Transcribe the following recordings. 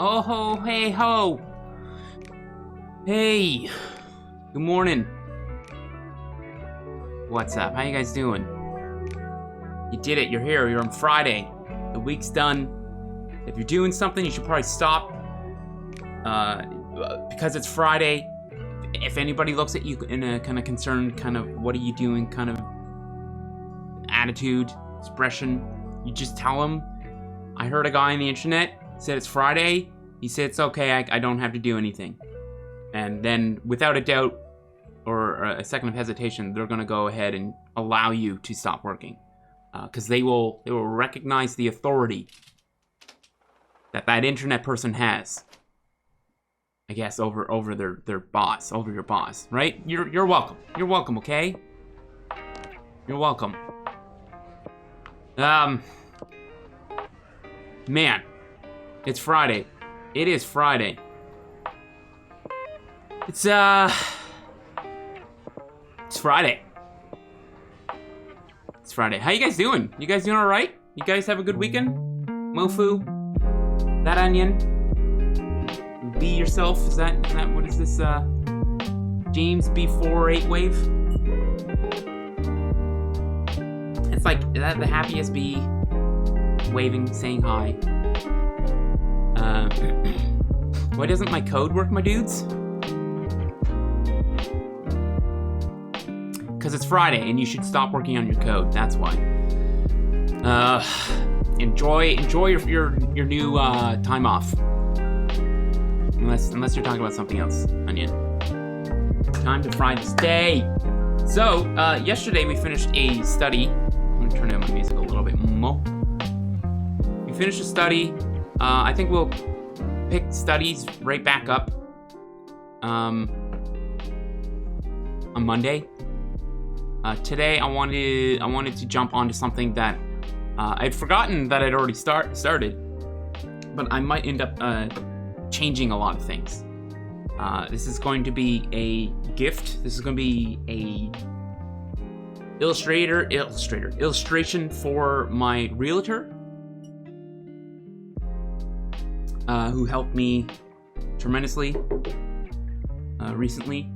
Oh ho, hey ho. Hey, good morning. What's up? How you guys doing? You did it, you're here, you're on Friday. The week's done. If you're doing something, you should probably stop. Because it's Friday, if anybody looks at you in a kind of concerned, kind of, what are you doing, kind of attitude, expression, you just tell them, I heard a guy on the internet said it's Friday. He said it's okay, I don't have to do anything. And then, without a doubt or a second of hesitation, they're gonna go ahead and allow you to stop working, because they will recognize the authority that internet person has. I guess over their boss, over your boss, right? You're welcome. You're welcome. Okay. You're welcome. Man, it's Friday. It is Friday. It's Friday. It's Friday. How you guys doing? You guys doing all right? You guys have a good weekend? Mofu, that onion, be yourself. Is that what is this? James B4 8 wave. It's like that the happiest bee waving, saying hi. Why doesn't my code work, my dudes? Because it's Friday and you should stop working on your code. That's why. Enjoy your new time off. Unless you're talking about something else, Onion. Time to fry this day. So yesterday we finished a study. I'm gonna turn down my music a little bit more. We finished a study. I think we'll pick studies right back up on Monday. Today I wanted to jump onto something that I'd forgotten that I'd already started, but I might end up changing a lot of things. This is going to be a gift. This is going to be a illustration for my realtor, who helped me tremendously recently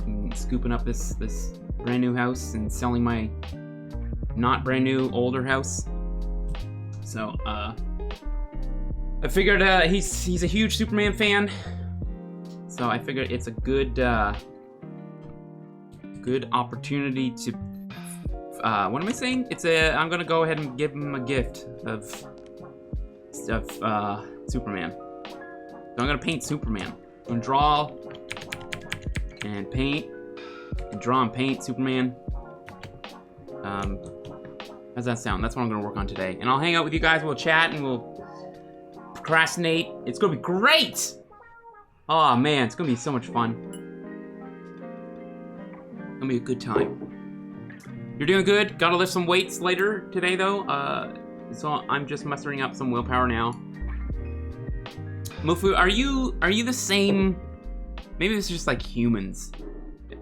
in scooping up this brand new house and selling my not brand new older house. So I figured he's a huge Superman fan, so I figured it's a good opportunity to what am I saying? I'm gonna go ahead and give him a gift of Superman. So I'm gonna paint Superman. I'm gonna draw and paint and draw and paint Superman. How's that sound? That's what I'm gonna work on today. And I'll hang out with you guys, we'll chat and we'll procrastinate. It's gonna be great! Oh man, it's gonna be so much fun. It's gonna be a good time. You're doing good. Gotta lift some weights later today, though. So I'm just mustering up some willpower now. Mufu, are you the same? Maybe this is just like humans.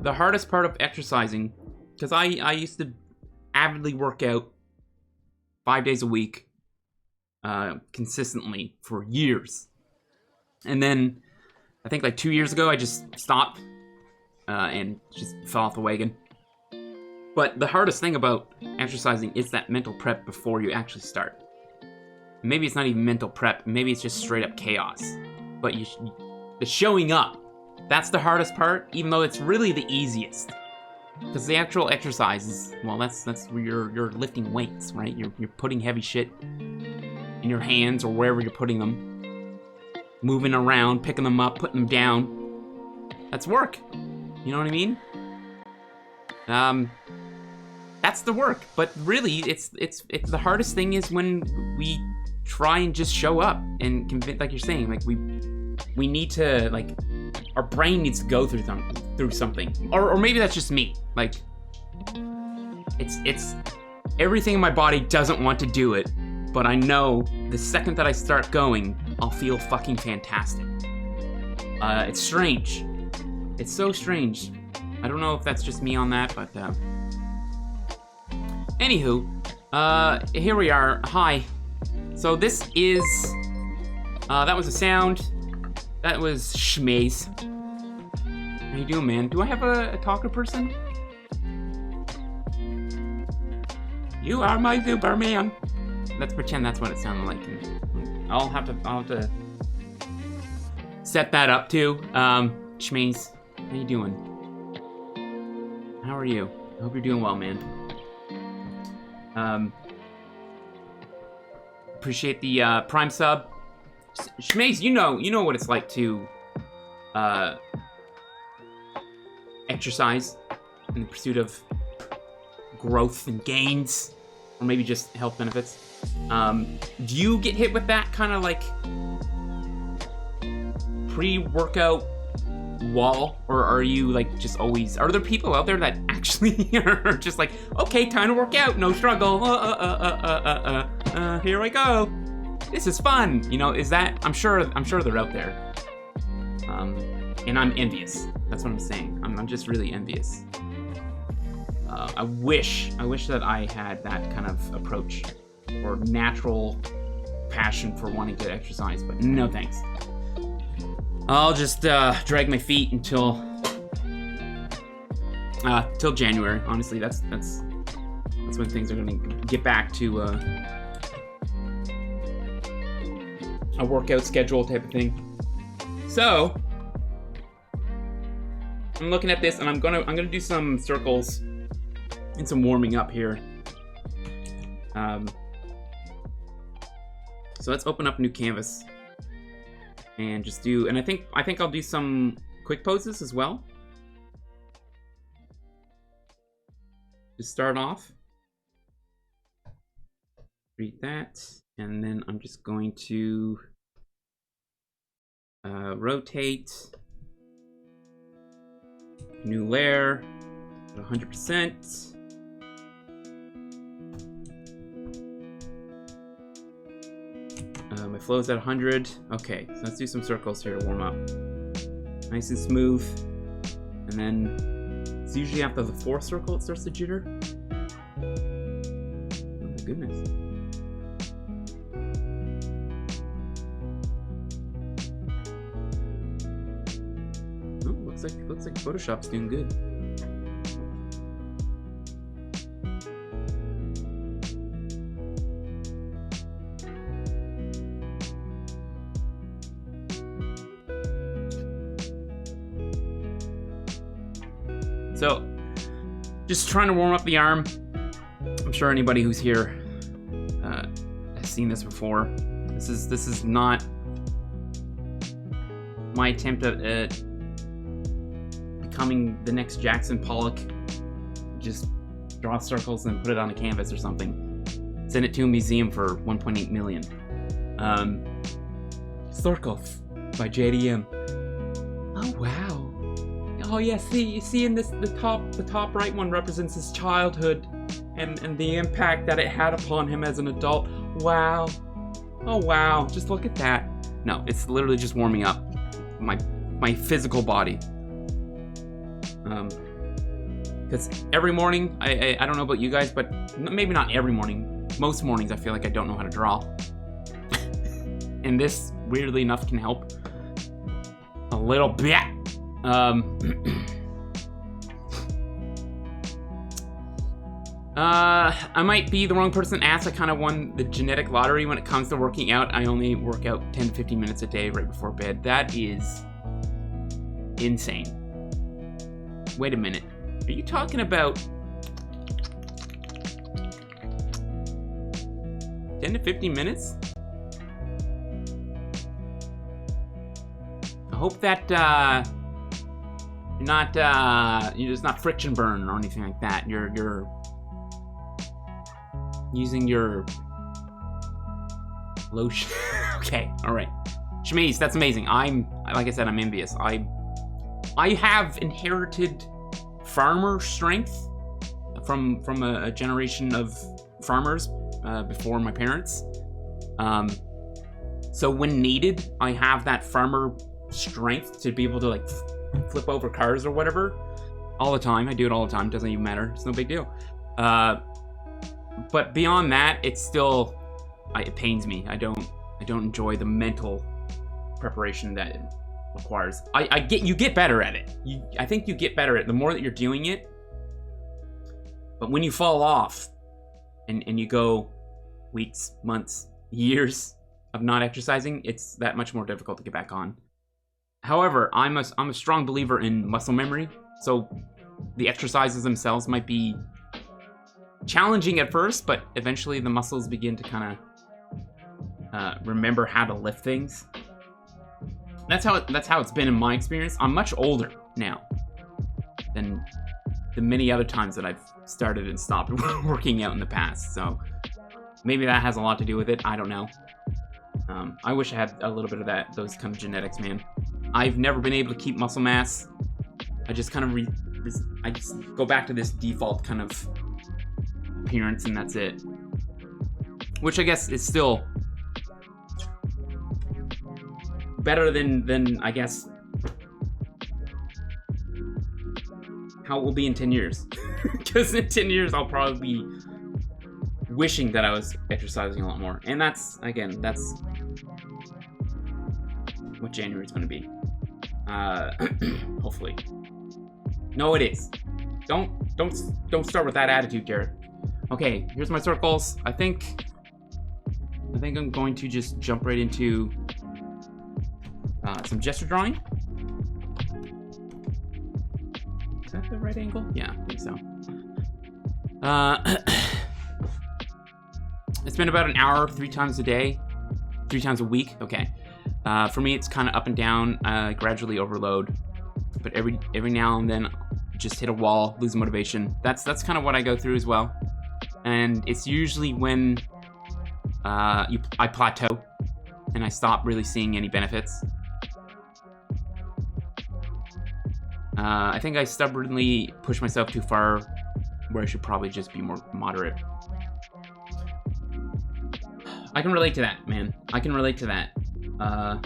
The hardest part of exercising, because I used to avidly work out 5 days a week, consistently for years. And then I think like 2 years ago, I just stopped and just fell off the wagon. But the hardest thing about exercising is that mental prep before you actually start. Maybe it's not even mental prep. Maybe it's just straight up chaos. But the showing up, that's the hardest part, even though it's really the easiest. Because the actual exercise is, well, that's where you're lifting weights, right? You're putting heavy shit in your hands or wherever you're putting them. Moving around, picking them up, putting them down. That's work. You know what I mean? That's the work. But really, it's the hardest thing is when we try and just show up and convince, like you're saying, like we need to, like, our brain needs to go through something. Or maybe that's just me. Like, it's everything in my body doesn't want to do it, but I know the second that I start going, I'll feel fucking fantastic. It's strange. It's so strange. I don't know if that's just me on that, but anywho, here we are. Hi. So this is that was a sound. That was Schmaze. How you doing, man? Do I have a talker person? You are my Superman. Let's pretend that's what it sounded like. I'll have to set that up too. Schmaze, how you doing? How are you? I hope you're doing well, man. Appreciate the Prime sub. Schmaze, you know what it's like to exercise in the pursuit of growth and gains, or maybe just health benefits. Do you get hit with that kind of like pre-workout wall, or are you like just always? Are there people out there that actually are just like, okay, time to work out, no struggle. Here I go. This is fun. You know, is that? I'm sure they're out there. And I'm envious. That's what I'm saying. I'm just really envious. I wish that I had that kind of approach or natural passion for wanting to exercise, but no thanks. I'll just drag my feet until January. Honestly, that's when things are gonna get back to a workout schedule type of thing. So I'm looking at this, and I'm gonna do some circles and some warming up here. So let's open up a new canvas and just do. And I think I'll do some quick poses as well. Just start off. Read that, and then I'm just going to rotate. New layer, 100%. My flow's at 100. Okay, so let's do some circles here to warm up. Nice and smooth. And then it's usually after the fourth circle it starts to jitter. Oh my goodness. Oh, looks like Photoshop's doing good. So, just trying to warm up the arm. I'm sure anybody who's here has seen this before. This is not my attempt at becoming the next Jackson Pollock. Just draw circles and put it on a canvas or something. Send it to a museum for 1.8 million. Circles by JDM. Oh wow. Oh yeah, see in this the top right one represents his childhood. and the impact that it had upon him as an adult. Wow. Oh wow, just look at that. No, it's literally just warming up my physical body. Because every morning, I don't know about you guys, but maybe not every morning. Most mornings I feel like I don't know how to draw. And this, weirdly enough, can help a little bit. I might be the wrong person to ask. I kind of won the genetic lottery when it comes to working out. I only work out 10 to 15 minutes a day right before bed. That is insane. Wait a minute. Are you talking about 10 to 15 minutes? I hope that you're not there's not friction burn or anything like that. You're using your lotion. Okay, all right. Shamiz, that's amazing. Like I said, I'm envious. I have inherited farmer strength from a generation of farmers before my parents. So when needed, I have that farmer strength to be able to like flip over cars or whatever all the time. I do it all the time. Doesn't even matter. It's no big deal. But beyond that, it's still it pains me. I don't enjoy the mental preparation that it requires. You get better at it. I think you get better at it the more that you're doing it. But when you fall off and you go weeks, months, years of not exercising, it's that much more difficult to get back on. However, I'm a strong believer in muscle memory. So the exercises themselves might be challenging at first, but eventually the muscles begin to kind of remember how to lift things. That's how it's been in my experience. I'm much older now than the many other times that I've started and stopped working out in the past. So maybe that has a lot to do with it. I don't know. I wish I had a little bit of those kind of genetics, man. I've never been able to keep muscle mass. I just kind of I just go back to this default kind of appearance, and that's it. Which I guess is still better than I guess how it will be in 10 years. Because in 10 years I'll probably be wishing that I was exercising a lot more. And that's what January's gonna be. Hopefully. No, it is. Don't start with that attitude, Garrett. Okay, here's my circles. I think I'm going to just jump right into some gesture drawing. Is that the right angle? Yeah, I think so. I spend about an hour 3 times a day, 3 times a week. Okay. For me, it's kind of up and down, gradually overload. But every now and then, just hit a wall, lose motivation. That's kind of what I go through as well. And it's usually when I plateau and I stop really seeing any benefits. I think I stubbornly push myself too far, where I should probably just be more moderate. I can relate to that, man. I can relate to that. I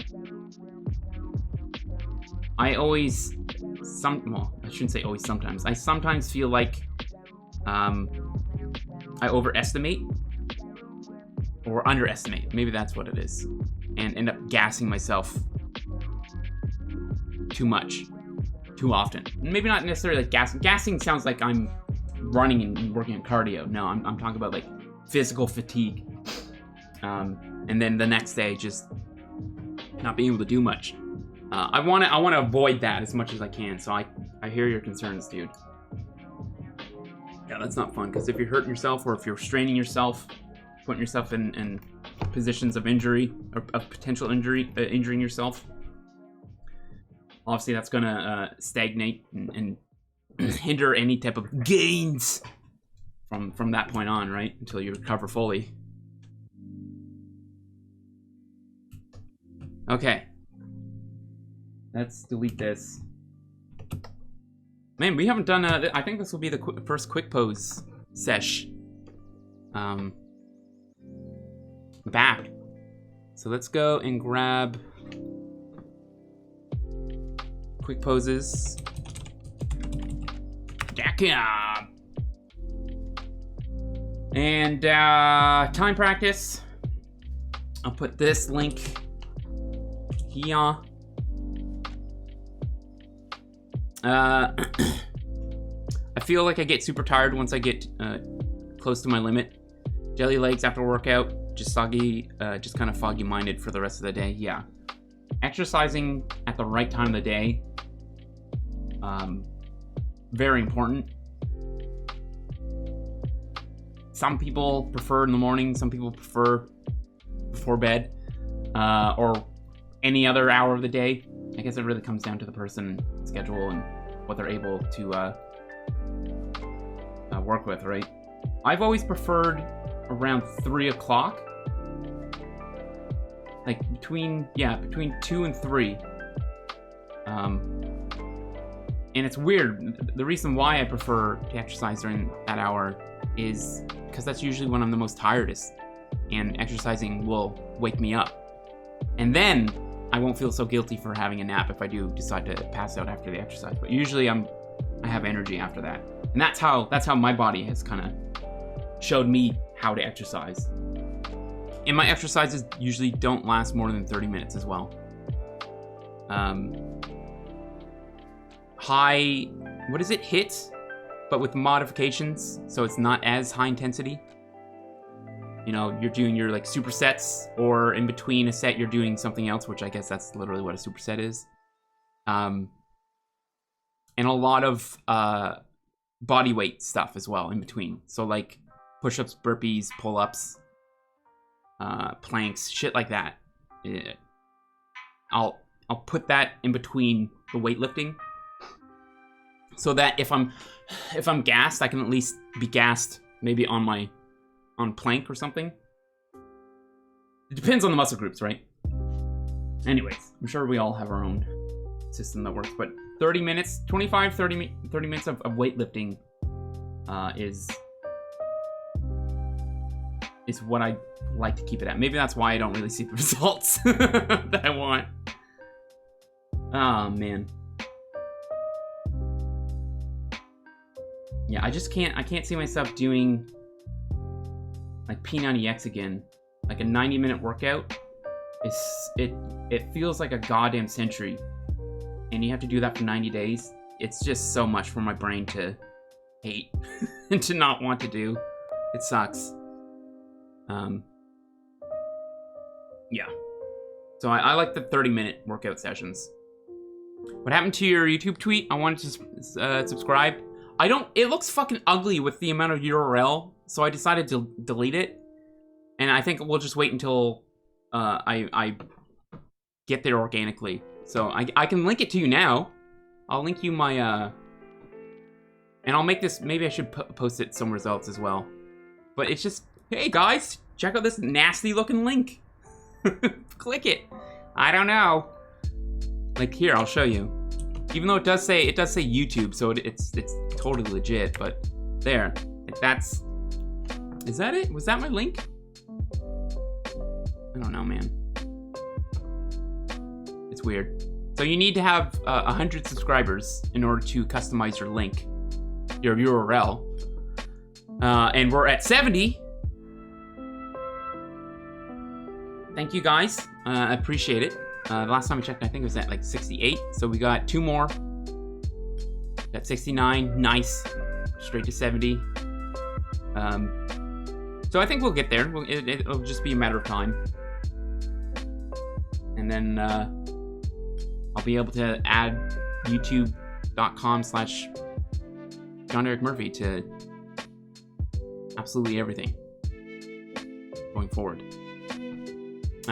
shouldn't say always, sometimes. I sometimes feel like I overestimate or underestimate. Maybe that's what it is. And end up gassing myself too much, too often. Maybe not necessarily like gassing. Gassing sounds like I'm running and working on cardio. No, I'm talking about like physical fatigue. And then the next day, just not being able to do much. I want to avoid that as much as I can. So I hear your concerns, dude. Yeah, that's not fun, because if you're hurting yourself or if you're straining yourself, putting yourself in positions of injury or of potential injury, injuring yourself, obviously that's gonna stagnate and hinder any type of gains from that point on, right? Until you recover fully. Okay. Let's delete this. Man, we haven't done I think this will be the first quick pose sesh back. So let's go and grab quick poses. Yeah. And time practice. I'll put this link here. I feel like I get super tired once I get close to my limit. Jelly legs after workout, just soggy, just kind of foggy-minded for the rest of the day. Yeah, exercising at the right time of the day, very important. Some people prefer in the morning. Some people prefer before bed, or any other hour of the day. I guess it really comes down to the person schedule and what they're able to work with, right? I've always preferred around 3 o'clock, like between 2 and 3. And it's weird. The reason why I prefer to exercise during that hour is because that's usually when I'm the most tiredest, and exercising will wake me up. And then I won't feel so guilty for having a nap if I do decide to pass out after the exercise. But usually I have energy after that. And that's how my body has kind of showed me how to exercise. And my exercises usually don't last more than 30 minutes as well. High, what is it? HIIT, but with modifications, so it's not as high intensity. You know, you're doing your like supersets, or in between a set you're doing something else, which I guess that's literally what a superset is. And a lot of body weight stuff as well in between. So like push-ups, burpees, pull-ups, planks, shit like that. I'll put that in between the weightlifting, so that if I'm gassed, I can at least be gassed maybe on plank or something. It depends on the muscle groups, right? Anyways, I'm sure we all have our own system that works, but 30 minutes, 25, 30 minutes of weightlifting is what I like to keep it at. Maybe that's why I don't really see the results that I want. Oh, man. Yeah, I can't see myself doing like P90X again. Like a 90-minute workout, it feels like a goddamn century. And you have to do that for 90 days. It's just so much for my brain to hate and to not want to do. It sucks. Yeah. So I like the 30-minute workout sessions. What happened to your YouTube tweet? I wanted to subscribe. It looks fucking ugly with the amount of URL, so I decided to delete it. And I think we'll just wait until I get there organically. So I can link it to you now. I'll link you my, and I'll make this, maybe I should post it somewhere else as well. But it's just, hey guys, check out this nasty looking link. Click it. I don't know. Like here, I'll show you. Even though it does say YouTube, so it's totally legit, but there. Is that it? Was that my link? I don't know, man. It's weird. So you need to have 100 subscribers in order to customize your link, your URL. And we're at 70. Thank you guys. I appreciate it. The last time I checked, I think it was at like 68. So we got 2 more. Got 69. Nice. Straight to 70. So I think we'll get there. It'll just be a matter of time. And then I'll be able to add youtube.com/John Derek Murphy to absolutely everything going forward.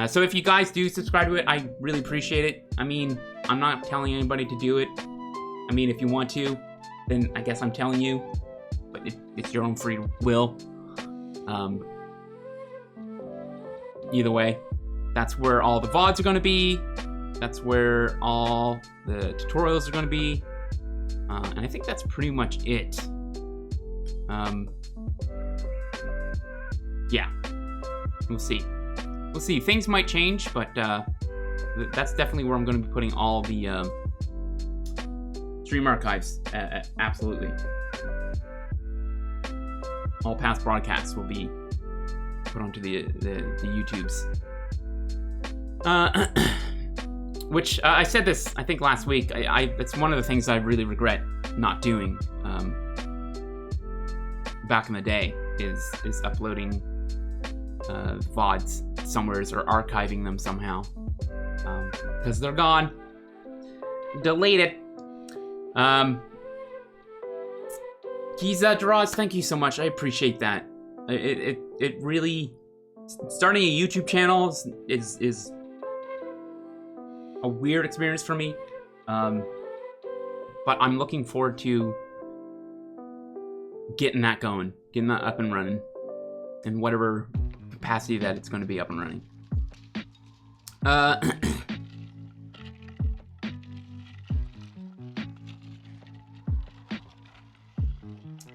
So if you guys do subscribe to it, I really appreciate it. I mean, I'm not telling anybody to do it. I mean, if you want to, then I guess I'm telling you. But it's your own free will. Either way, that's where all the VODs are going to be. That's where all the tutorials are going to be. And I think that's pretty much it. yeah, we'll see. We'll see. Things might change, but that's definitely where I'm going to be putting all the stream archives. Absolutely. All past broadcasts will be put onto the YouTubes. Which I said this, I think, last week. It's one of the things I really regret not doing back in the day is uploading VODs somewheres or archiving them somehow. Because they're gone. Deleted. Giza Draws, thank you so much. I appreciate that. It really, starting a YouTube channel is a weird experience for me. But I'm looking forward to getting that going, getting that up and running in whatever capacity that it's going to be up and running.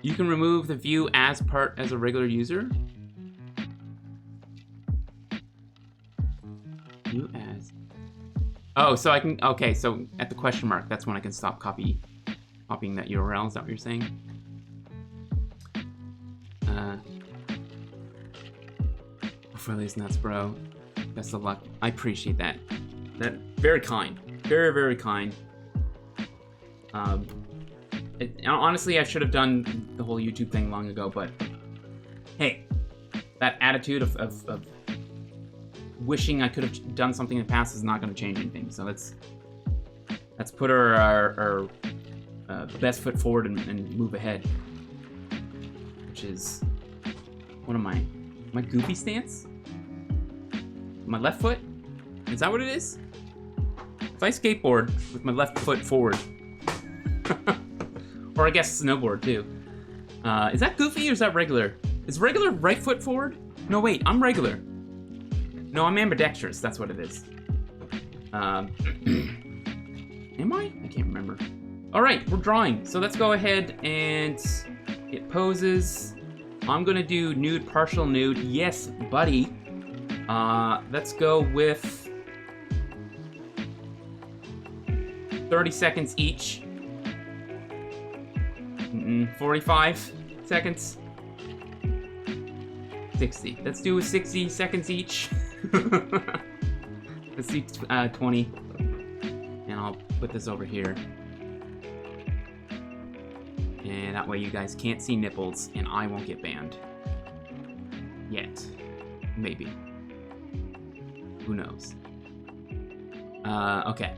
You can remove the view as part as a regular user. View as. Oh, so I can. Okay, so at the question mark, that's when I can stop copying that URL. Is that what you're saying? For these nuts, bro. Best of luck. I appreciate that. That very kind. Very, very kind. Honestly, I should have done the whole YouTube thing long ago, but hey, that attitude of wishing I could have done something in the past is not going to change anything. So let's put our best foot forward and move ahead. Which is, what am I? My goofy stance? My left foot? Is that what it is? If I skateboard with my left foot forward. Or I guess snowboard too. Is that goofy or is that regular? Is regular right foot forward? No, wait, I'm regular. No, I'm ambidextrous, that's what it is. Am I? I can't remember. All right, we're drawing. So let's go ahead and get poses. I'm gonna do nude, partial nude. Yes, buddy. Let's go with 30 seconds each. 45 seconds. 60. Let's do 60 seconds each. Let's do 20. And I'll put this over here. And that way you guys can't see nipples and I won't get banned. Yet. Maybe. Who knows? Okay.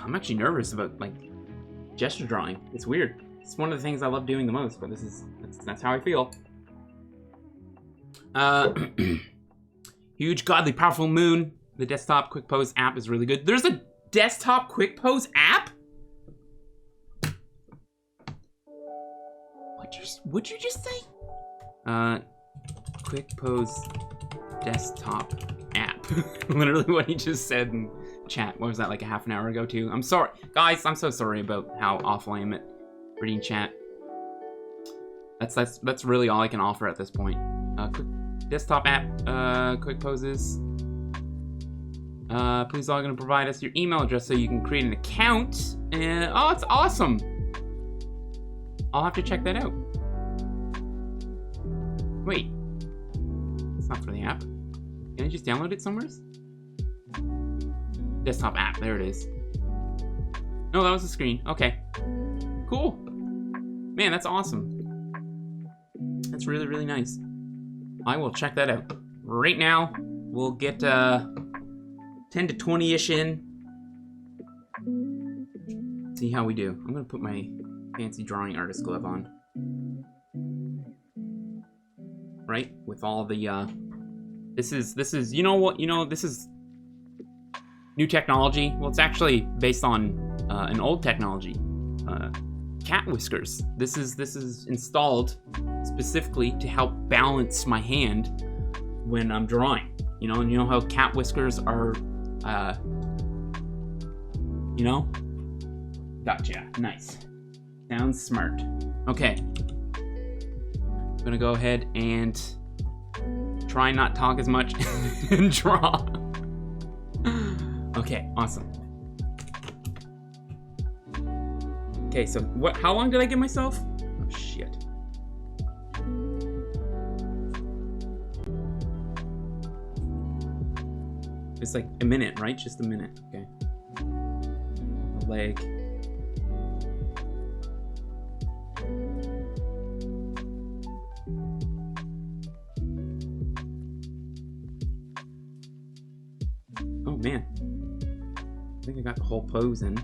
I'm actually nervous about, like, gesture drawing. It's weird. It's one of the things I love doing the most, but that's how I feel. Huge, godly, powerful moon. The desktop quick pose app is really good. There's a desktop quick pose app? What'd you just say? Quick pose desktop app. Literally what he just said in chat. What was that, like a half an hour ago too? I'm sorry. Guys, I'm so sorry about how awful I am at reading chat. That's really all I can offer at this point. Quick desktop app, quick poses. Please log in and provide us your email address so you can create an account. And oh, it's awesome. I'll have to check that out. Wait. It's not for the app. Can I just download it somewhere? Desktop app, there it is. No, that was the screen. Okay. Cool. Man, that's awesome. That's really, really nice. I will check that out. Right now, we'll get 10 to 20-ish in. See how we do. I'm gonna put my fancy drawing artist glove on. Right? With all the, this is, you know what, this is new technology. Well, it's actually based on an old technology. Cat whiskers. This is installed specifically to help balance my hand when I'm drawing. And you know how cat whiskers are, Gotcha. Nice. Sounds smart. Okay. gonna go ahead and try not talk as much and draw. Okay, awesome. Okay, so how long did I give myself? Oh shit. It's like a minute, right? Just a minute. Okay. Leg. Oh man. I think I got the whole pose in.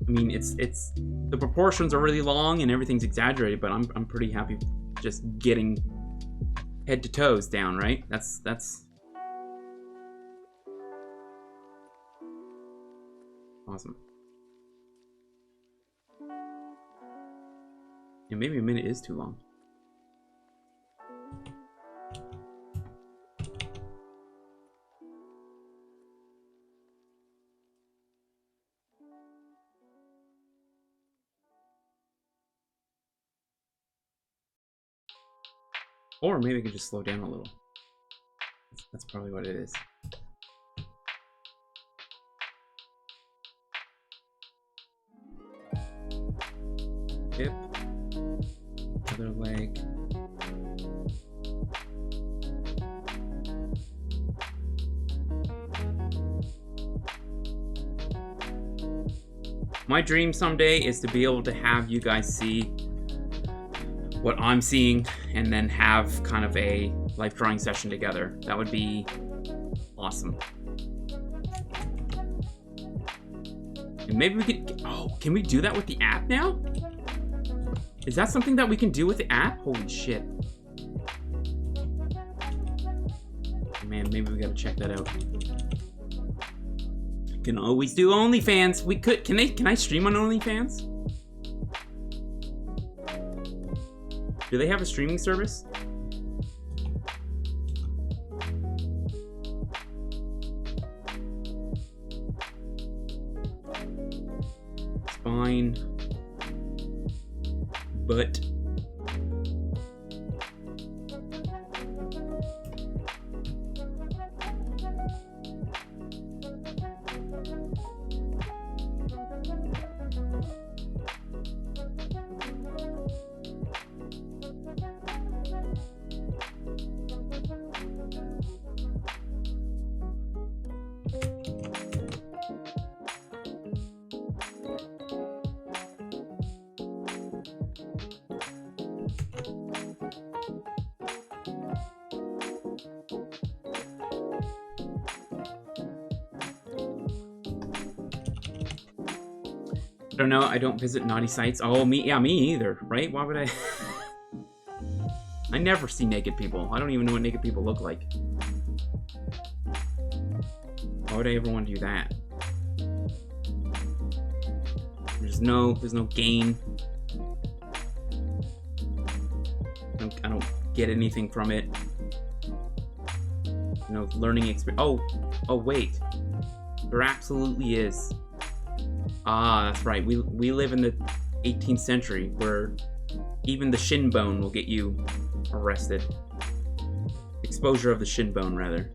I mean, it's the proportions are really long and everything's exaggerated, but I'm pretty happy just getting head to toes down, right? That's awesome. Yeah, maybe a minute is too long. Or maybe I could just slow down a little. That's probably what it is. Hip. Other leg. My dream someday is to be able to have you guys see what I'm seeing and then have kind of a life drawing session together. That would be awesome. And maybe we could, oh, can we do that with the app now? Is that something that we can do with the app? Holy shit. Man, maybe we gotta check that out. Can always do OnlyFans. We could, can I stream on OnlyFans? Do they have a streaming service? Spine. Butt. I don't know, I don't visit naughty sites. Oh, me either, right? Why would I? I never see naked people. I don't even know what naked people look like. Why would I ever want to do that? There's no gain. I don't get anything from it. No learning experience. Oh wait. There absolutely is. Ah, that's right. We live in the 18th century where even the shin bone will get you arrested. Exposure of the shin bone, rather.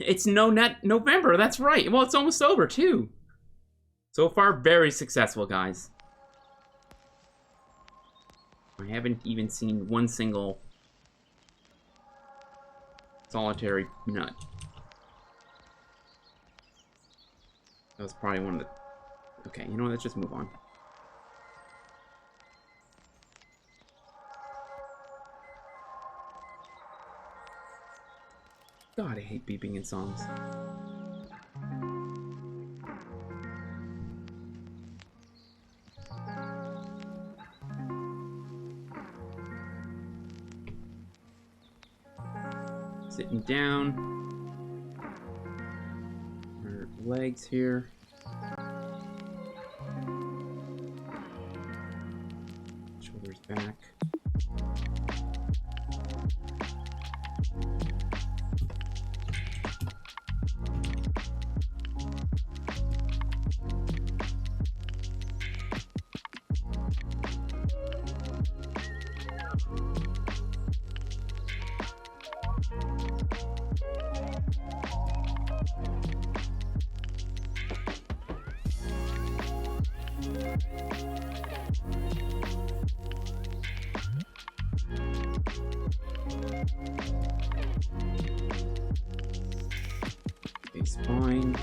It's November, that's right. Well, it's almost over, too. So far, very successful, guys. I haven't even seen one single solitary nut. That was probably one of the... Okay, you know what? Let's just move on. God, I hate beeping in songs. Sit and down. Her legs here. Shoulders back. Spine,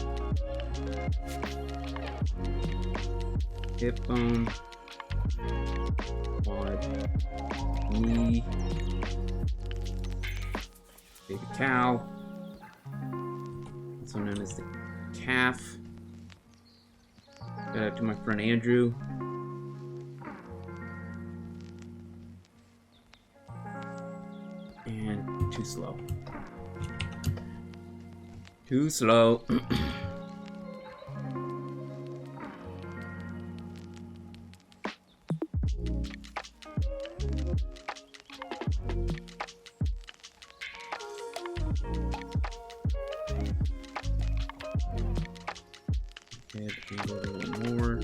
hip bone, quad, knee, baby cow, also known as the calf. Shout out to my friend Andrew. And too slow. Too slow. Head angle a little more.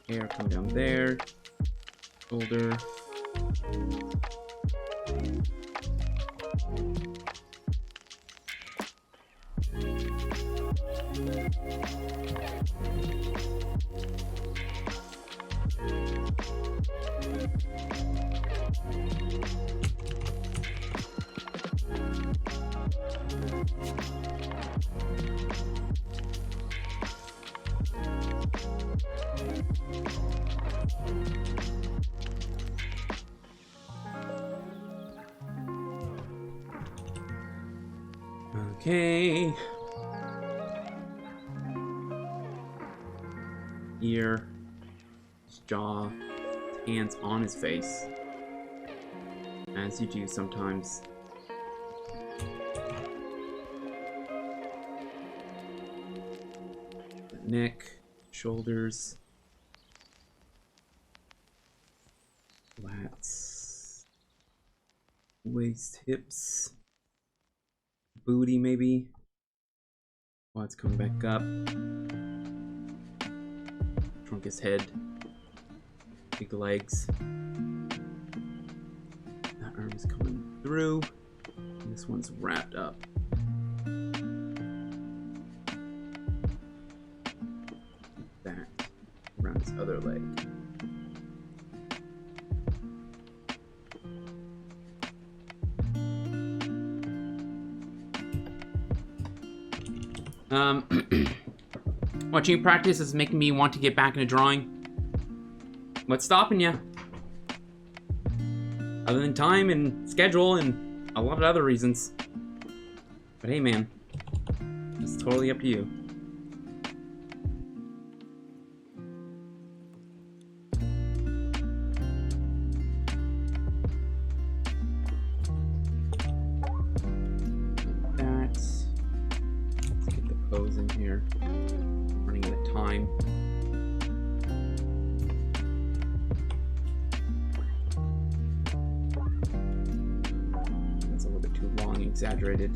Hair come down there. Shoulder. Okay. Ear, his jaw, hands on his face. As you do sometimes. Neck, shoulders, lats, waist, hips, booty maybe. Quads come back up. Trunk his head. Big legs. That arm is coming through. And this one's wrapped up. That around his other leg. Watching you practice is making me want to get back into drawing. What's stopping you? Other than time and schedule and a lot of other reasons. But hey man, it's totally up to you. Let's get the pose in here. Running out of time. That's a little bit too long, exaggerated.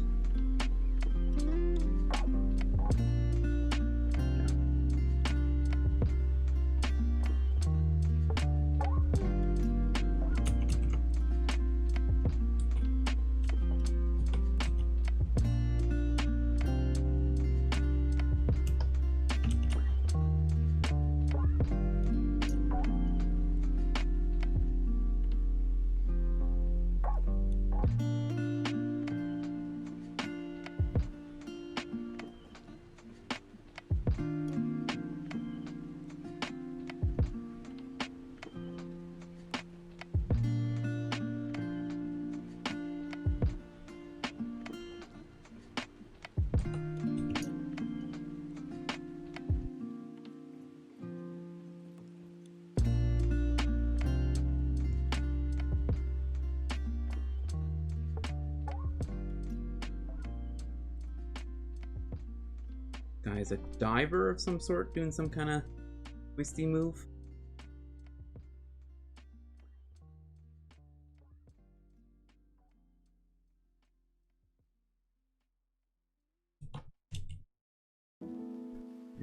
guy is a diver of some sort, doing some kind of twisty move.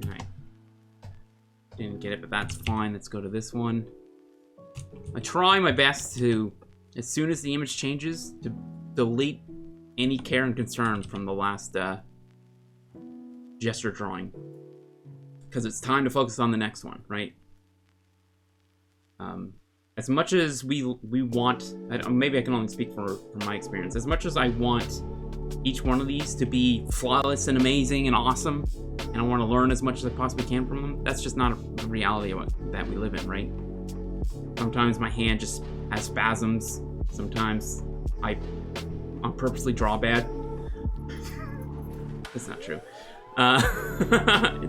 Alright. Didn't get it, but that's fine. Let's go to this one. I try my best to, as soon as the image changes, to delete any care and concern from the last gesture drawing. Because it's time to focus on the next one, right? As much as we want, maybe I can only speak from my experience, as much as I want each one of these to be flawless and amazing and awesome, and I want to learn as much as I possibly can from them, that's just not the reality that we live in, right? Sometimes my hand just has spasms. Sometimes I purposely draw bad. That's not true.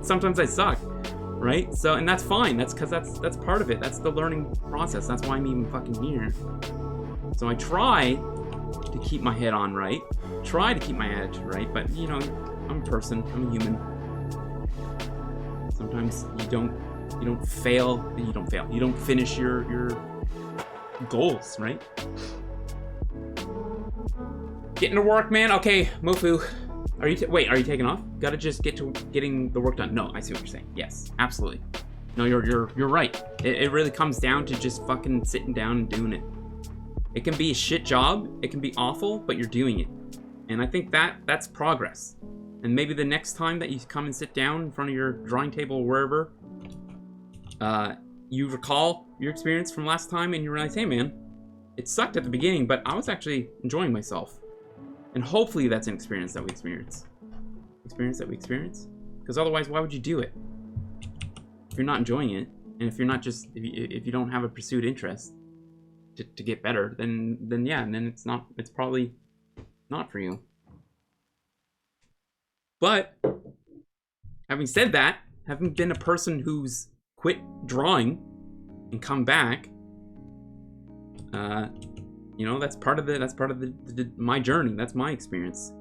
Sometimes I suck, right? So, and that's fine. That's because that's part of it. That's the learning process. That's why I'm even fucking here. So I try to keep my head on right. Try to keep my attitude right. But you know, I'm a person. I'm a human. Sometimes you don't fail. You don't fail. You don't finish your goals, right? Getting to work, man. Okay, Mofu. Are you taking off? Gotta just get to getting the work done. No, I see what you're saying. Yes, absolutely. No, you're right. It really comes down to just fucking sitting down and doing it. It can be a shit job. It can be awful, but you're doing it. And I think that's progress. And maybe the next time that you come and sit down in front of your drawing table or wherever, you recall your experience from last time and you realize, hey man, it sucked at the beginning, but I was actually enjoying myself. And hopefully that's an experience that we experience. Because otherwise, why would you do it? If you're not enjoying it, and if you're not just, if you don't have a pursued interest to get better, then yeah, and then it's probably not for you. But having said that, having been a person who's quit drawing and come back, you know, that's part of my journey. That's my experience.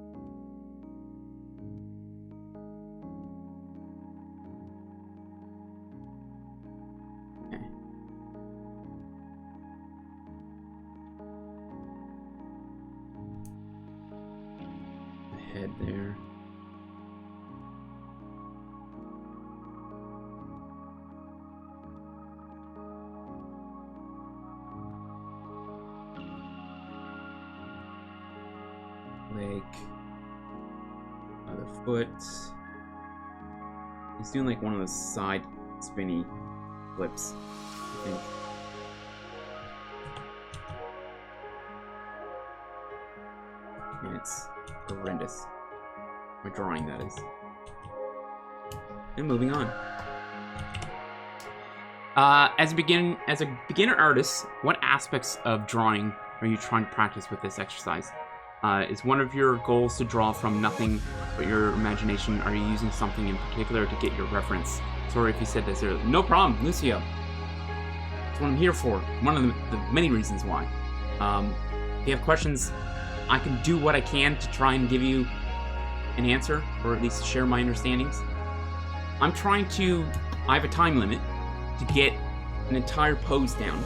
Okay. The head there. Leg, other foot. He's doing like one of those side spinny flips, I think. And it's horrendous. My drawing, that is. And moving on. As a beginner artist, what aspects of drawing are you trying to practice with this exercise? Is one of your goals to draw from nothing but your imagination? Are you using something in particular to get your reference? Sorry if you said this earlier. No problem, Lucio. That's what I'm here for. One of the many reasons why. If you have questions, I can do what I can to try and give you an answer, or at least share my understandings. I have a time limit to get an entire pose down,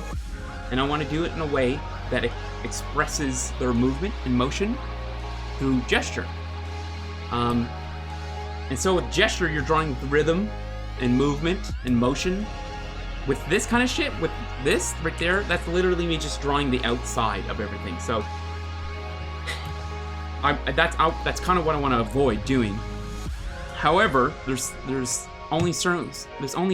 and I want to do it in a way that it expresses their movement and motion through gesture. And so with gesture, you're drawing with rhythm and movement and motion. With this kind of shit, with this right there, that's literally me just drawing the outside of everything. So that's kind of what I want to avoid doing. However, there's only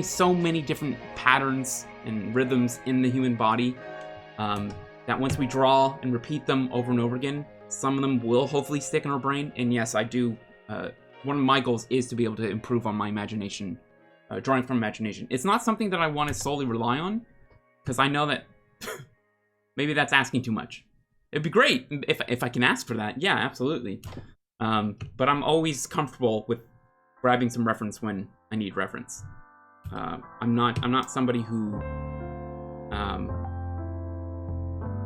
so many different patterns and rhythms in the human body, that once we draw and repeat them over and over again, some of them will hopefully stick in our brain. And yes, I do. One of my goals is to be able to improve on my imagination, drawing from imagination. It's not something that I want to solely rely on, because I know that maybe that's asking too much. It'd be great if I can ask for that. Yeah, absolutely. But I'm always comfortable with grabbing some reference when I need reference. I'm not somebody who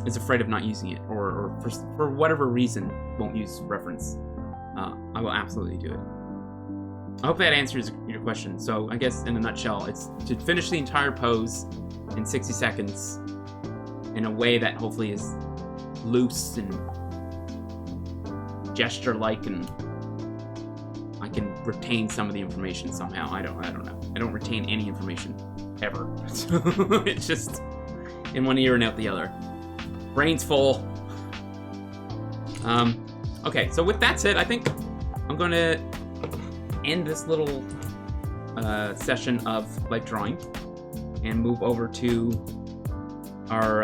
is afraid of not using it, or for whatever reason won't use reference. I will absolutely do it. I hope that answers your question. So I guess in a nutshell, it's to finish the entire pose in 60 seconds in a way that hopefully is loose and gesture-like, and I can retain some of the information somehow. I don't know. I don't retain any information ever. So it's just in one ear and out the other. Brain's full. Okay, so with that said, I think I'm going to end this little session of life drawing and move over to our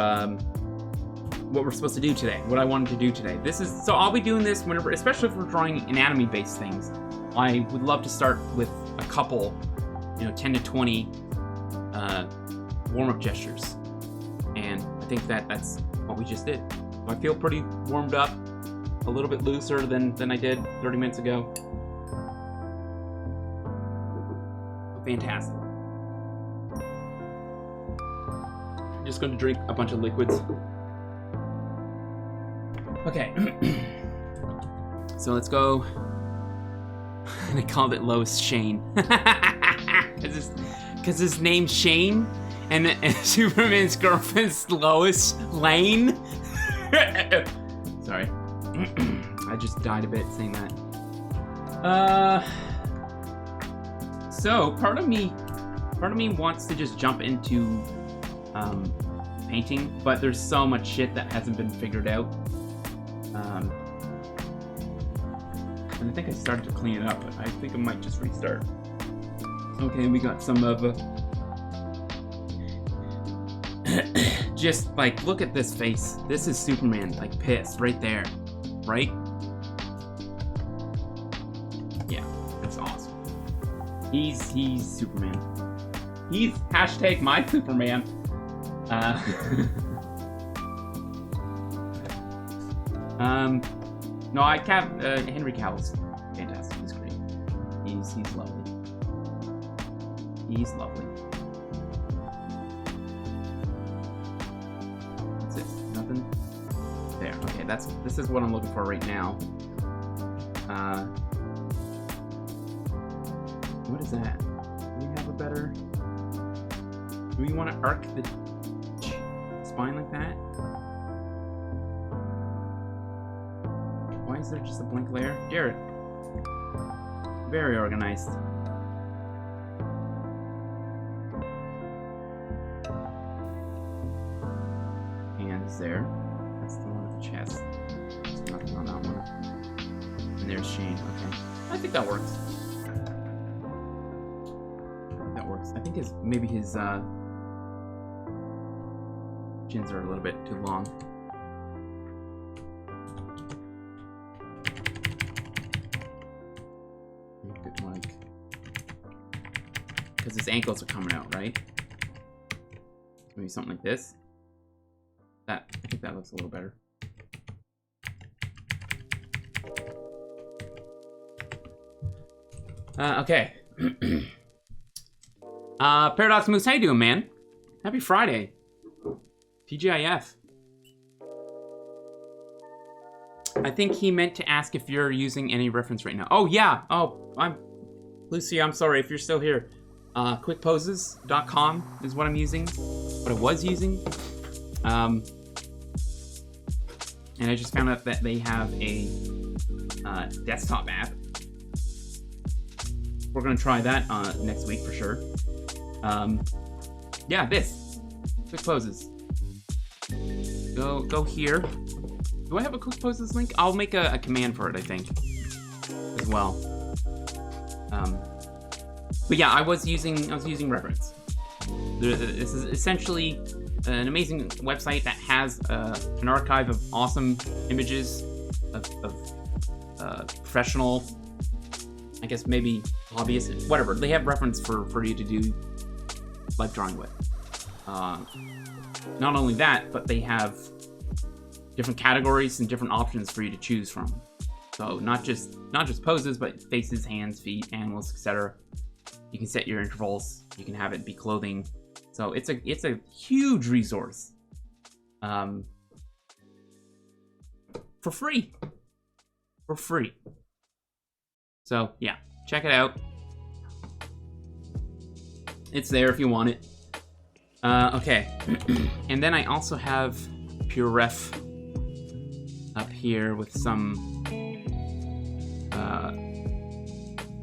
what we're supposed to do today, what I wanted to do today. So I'll be doing this whenever, especially if we're drawing anatomy-based things. I would love to start with a couple, 10 to 20 warm-up gestures, and I think that's what we just did. I feel pretty warmed up, a little bit looser than I did 30 minutes ago. Fantastic. I'm just going to drink a bunch of liquids. Okay. So let's go. And I called it Lois Shane. Because his name's Shane, and Superman's girlfriend's Lois Lane. Sorry. I just died a bit saying that. So part of me wants to just jump into painting, but there's so much shit that hasn't been figured out. And I think I started to clean it up, but I think I might just restart. Okay, we got some of just like, look at this face. This is Superman, like pissed right there, right? Yeah, that's awesome. He's Superman. He's hashtag my Superman. No, Henry Cavill's fantastic. He's great. He's lovely. He's lovely. That's it. Nothing. There. Okay. This is what I'm looking for right now. What is that? Do we have a better? Do we want to arc the spine like that? Why is there just a blank layer? Jared. Very organized. Hands there. That's the one with the chest. There's nothing on that one. And there's Shane. Okay. I think that works. That works. I think maybe his chins are a little bit too long. Because his ankles are coming out, right? Maybe something like this. I think that looks a little better. Okay. Paradox Moose, how you doing, man? Happy Friday. TGIF. I think he meant to ask if you're using any reference right now. Oh, yeah. Oh, Lucy, I'm sorry if you're still here. QuickPoses.com is what I'm using. What I was using. And I just found out that they have a desktop app. We're gonna try that next week for sure. Yeah, this Quick Poses. Go here. Do I have a Quick Poses link? I'll make a command for it, I think, as well. But yeah, I was using reference. This is essentially an amazing website that has an archive of awesome images of professional, I guess maybe hobbyists, whatever. They have reference for you to do life drawing with. Not only that, but they have different categories and different options for you to choose from. So not just poses, but faces, hands, feet, animals, etc. You can set your intervals. You can have it be clothing. So it's a huge resource. For free. For free. So yeah, check it out. It's there if you want it. Okay. And then I also have Pure Ref up here with some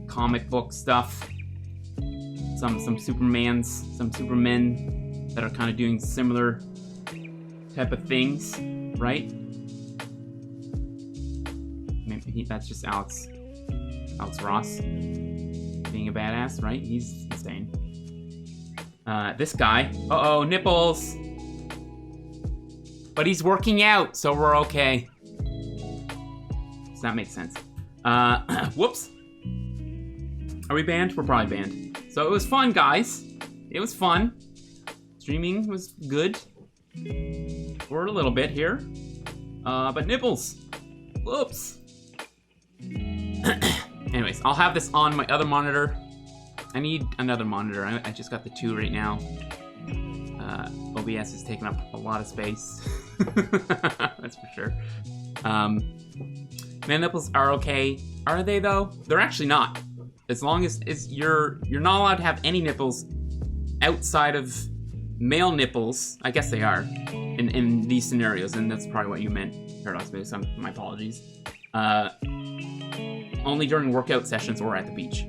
comic book stuff. Some Supermen that are kind of doing similar type of things, right? Maybe that's just Alex Ross being a badass, right? He's insane. This guy, uh-oh, nipples. But he's working out, so we're okay. Does that make sense? Whoops. Are we banned? We're probably banned. So it was fun, guys. It was fun. Streaming was good. For a little bit here. But nipples. Whoops. Anyways, I'll have this on my other monitor. I need another monitor. I just got the 2 right now. OBS is taking up a lot of space. That's for sure. Man nipples are okay. Are they though? They're actually not. As long as you're not allowed to have any nipples outside of male nipples. I guess they are in these scenarios, and that's probably what you meant, Paradox Base. My apologies. Only during workout sessions or at the beach,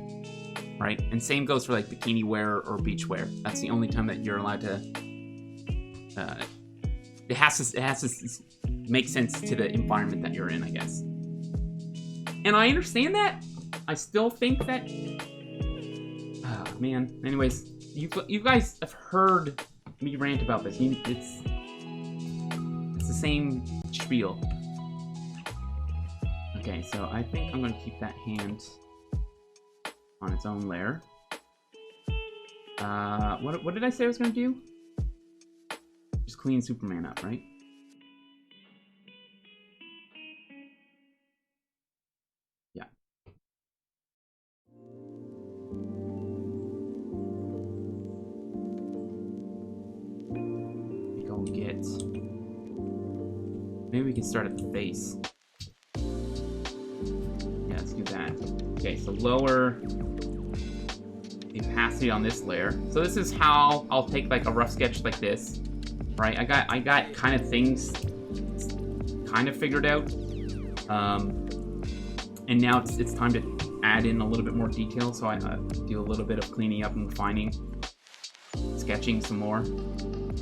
right? And same goes for like bikini wear or beach wear. That's the only time that you're allowed to. It has to make sense to the environment that you're in, I guess. And I understand that. I still think that. Oh man. Anyways, you guys have heard me rant about this. It's the same spiel. Okay, so I think I'm gonna keep that hand on its own layer. What did I say I was gonna do? Just clean Superman up, right? Yeah. Go get. Maybe we can start at the base. Yeah, let's do that. Okay, so lower the opacity on this layer. So this is how I'll take like a rough sketch like this, right? I got kind of things kind of figured out, and now it's time to add in a little bit more detail. So I do a little bit of cleaning up and refining, sketching some more.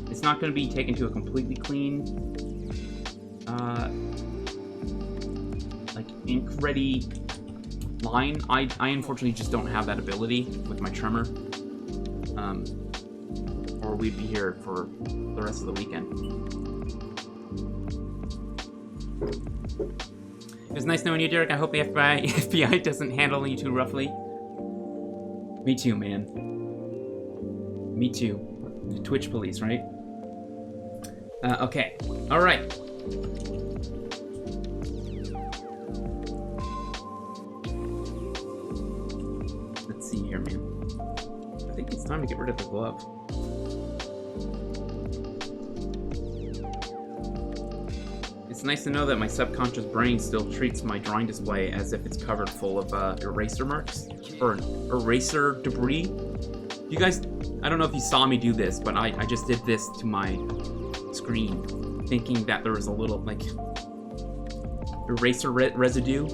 It's not going to be taken to a completely clean, like ink ready line. I unfortunately just don't have that ability with my trimmer, or we'd be here for the rest of the weekend. It was nice knowing you, Derek. I hope the FBI doesn't handle you too roughly. Me too, man. Me too. The Twitch police, right? Okay. All right. Let's see here, man. I think it's time to get rid of the glove. It's nice to know that my subconscious brain still treats my drawing display as if it's covered full of eraser marks or eraser debris. You guys, I don't know if you saw me do this, but I just did this to my screen, thinking that there was a little like eraser residue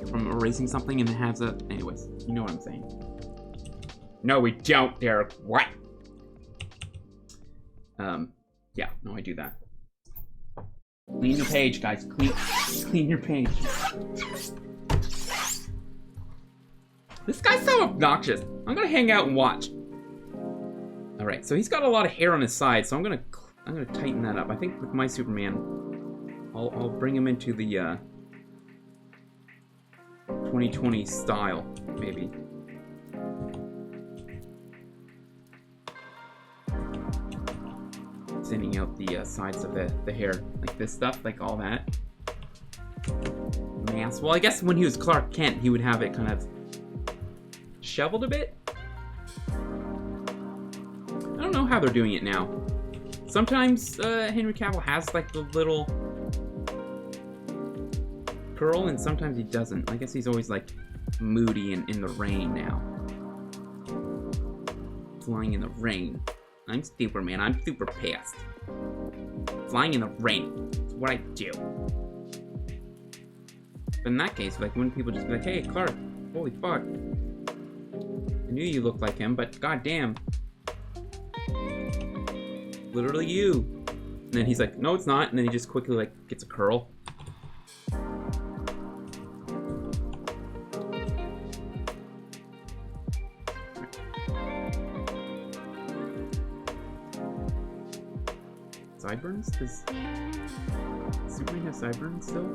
from erasing something, and it has a. Anyways, you know what I'm saying. No, we don't, Derek. What? Yeah, no, I do that. Clean your page, guys. Clean your page. This guy's so obnoxious. I'm gonna hang out and watch. All right, so he's got a lot of hair on his side, so I'm gonna tighten that up. I think with my Superman, I'll bring him into the 2020 style, maybe. Thinning out the sides of the hair, like this stuff, like all that. Mass. Well, I guess when he was Clark Kent, he would have it kind of shoveled a bit. I don't know how they're doing it now. Sometimes Henry Cavill has like the little curl, and sometimes he doesn't. I guess he's always like moody and in the rain now. flying in the rain. I'm Superman. I'm super pissed. Flying in the rain. That's what I do. But in that case, like, wouldn't people just be like, hey, Clark, holy fuck. I knew you looked like him, but goddamn. Literally you. And then he's like, no, it's not. And then he just quickly, like, gets a curl. Sideburns? Does Superman have sideburns still?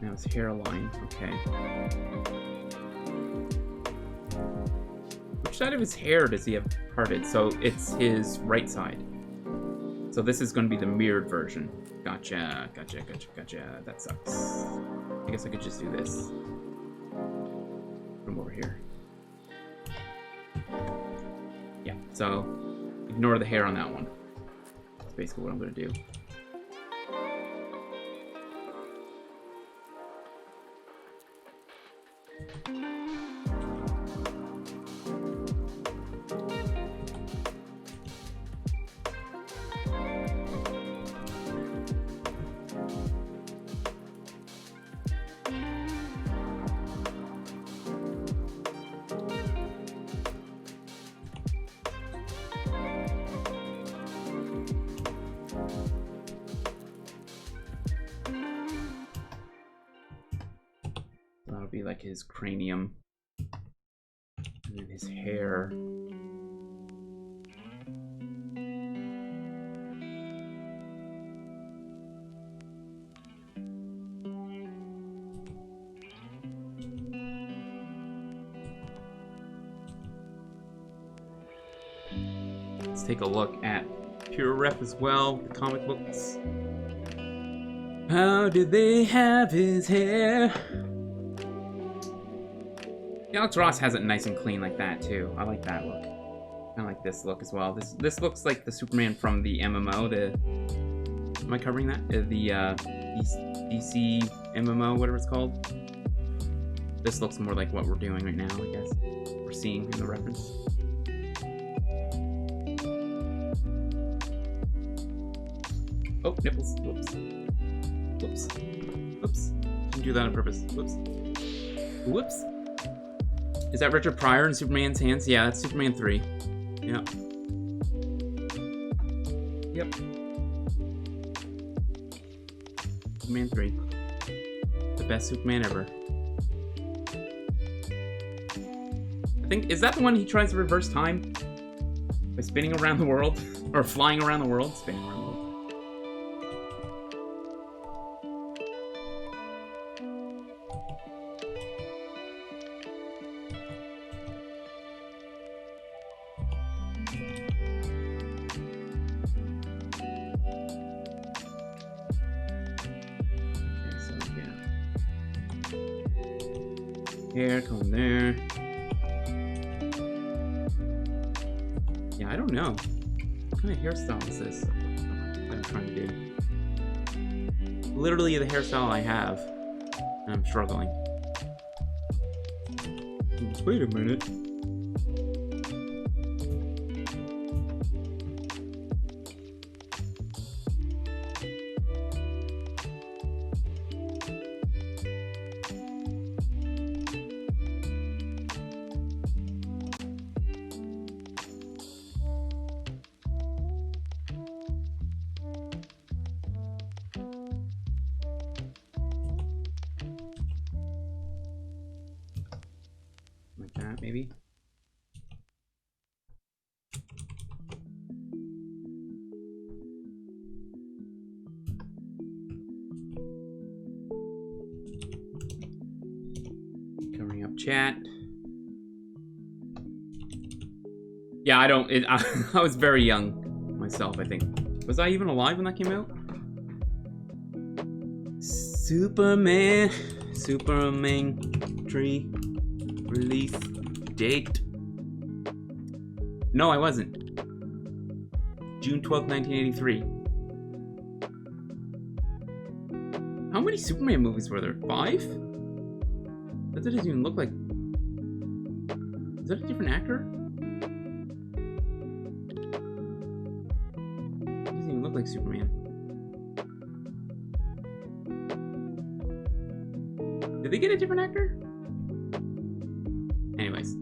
Now his hairline, okay. Which side of his hair does he have parted? So it's his right side. So this is going to be the mirrored version. Gotcha. That sucks. I guess I could just do this. Put him over here. Yeah, so ignore the hair on that one. That's basically what I'm going to do. That'll be like his cranium. And then his hair. Let's take a look at Pure Rep as well, the comic books. How did they have his hair? Alex Ross has it nice and clean like that too. I like that look. I like this look as well. This looks like the Superman from the MMO. Am I covering that? The DC MMO, whatever it's called. This looks more like what we're doing right now, I guess. We're seeing in the reference. Oh, nipples. Whoops. Whoops. Whoops. Didn't do that on purpose. Whoops. Whoops. Is that Richard Pryor in Superman's hands? Yeah, that's Superman 3. Yep. Yep. Superman 3. The best Superman ever. I think, is that the one he tries to reverse time? By spinning around the world? Or flying around the world? Spinning around the world. Hair, comb there. Yeah, I don't know. What kind of hairstyle is this? What I'm trying to do. Literally the hairstyle I have. And I'm struggling. Wait a minute. Like that, maybe. Covering up chat. Yeah, I don't. I was very young myself, I think. Was I even alive when that came out? Superman tree release date. No, I wasn't. June 12th, 1983. How many Superman movies were there? 5? That doesn't even look like... Is that a different actor? Doesn't even look like Superman. Did they get a different actor? Anyways.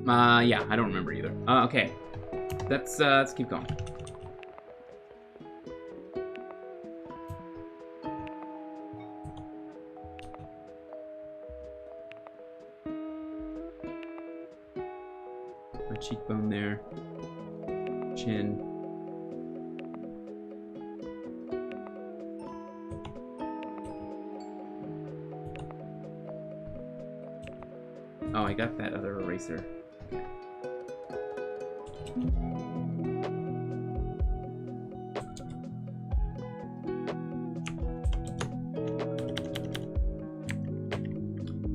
Yeah, I don't remember either. Okay. Let's keep going. My cheekbone there. Chin. Oh, I got that other eraser.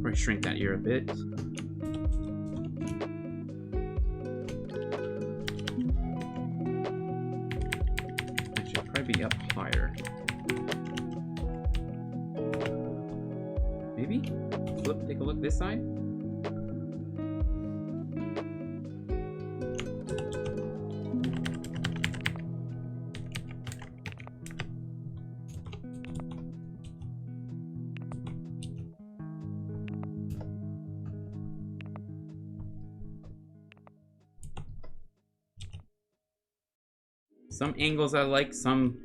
Probably shrink that ear a bit. It should probably be up higher. Maybe? Flip, take a look this side. Some angles I like, some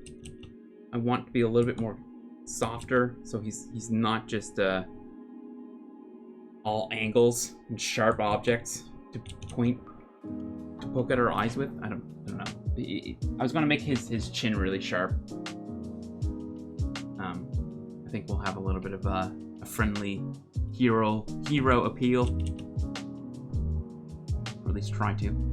I want to be a little bit more softer, so he's not just all angles and sharp objects to poke at our eyes with. I don't know. I was gonna make his chin really sharp. I think we'll have a little bit of a friendly hero appeal, or at least try to.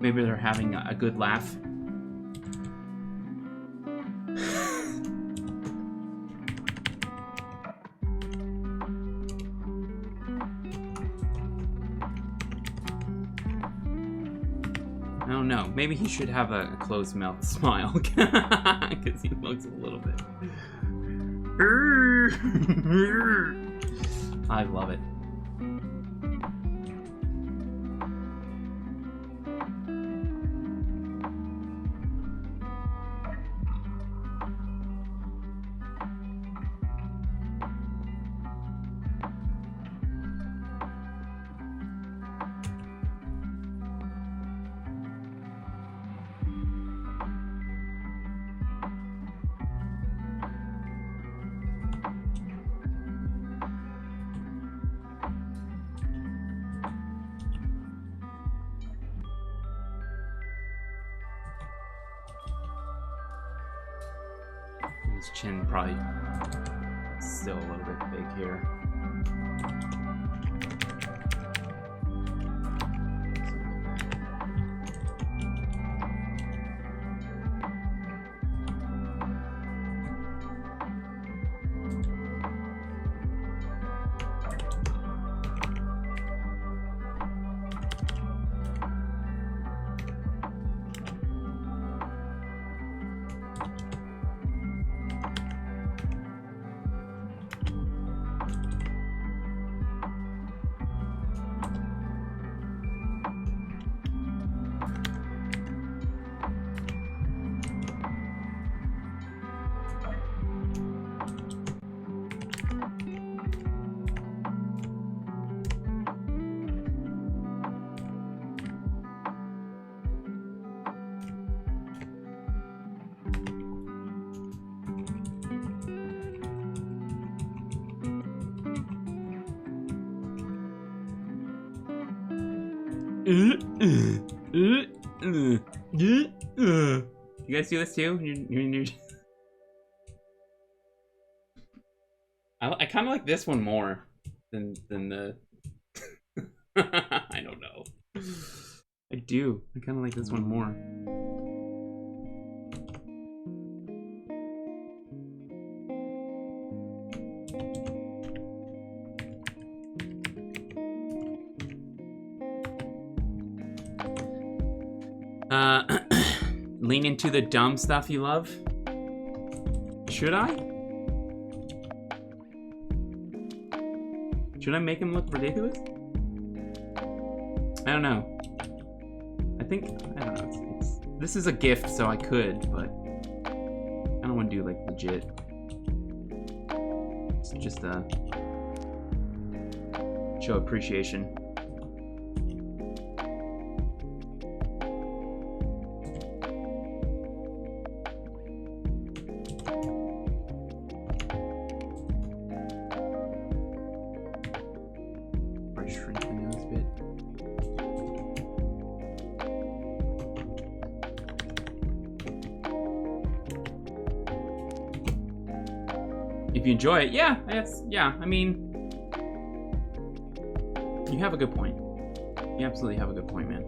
Maybe they're having a good laugh. I don't know. Maybe he should have a closed mouth smile because he looks a little bit. I love it. His chin probably still a little bit big here. You guys do this too? I kind of like this one more than the. I don't know. I do. I kind of like this one more. Lean into the dumb stuff you love? Should I? Should I make him look ridiculous? I don't know. I don't know. This is a gift, so I could, but I don't want to do like legit. It's just a show appreciation. If you enjoy it, yeah, I mean, you have a good point. You absolutely have a good point, man.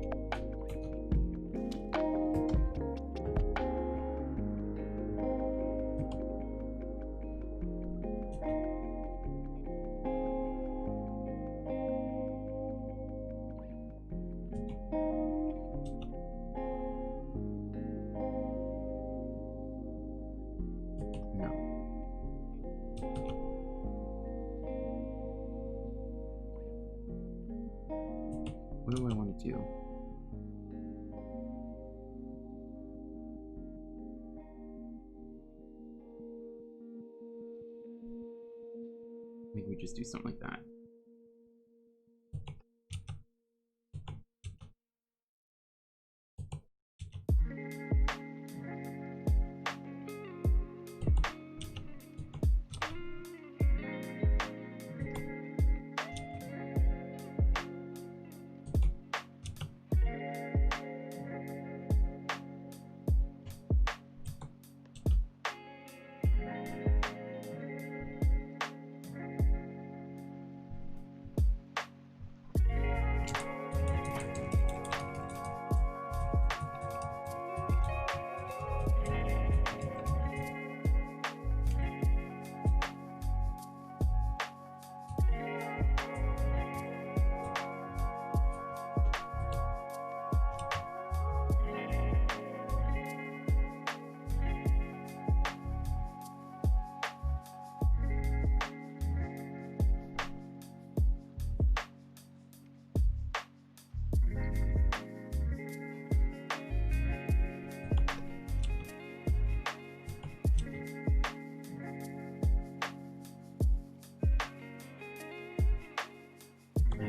What do I want to do? Maybe we just do something like that.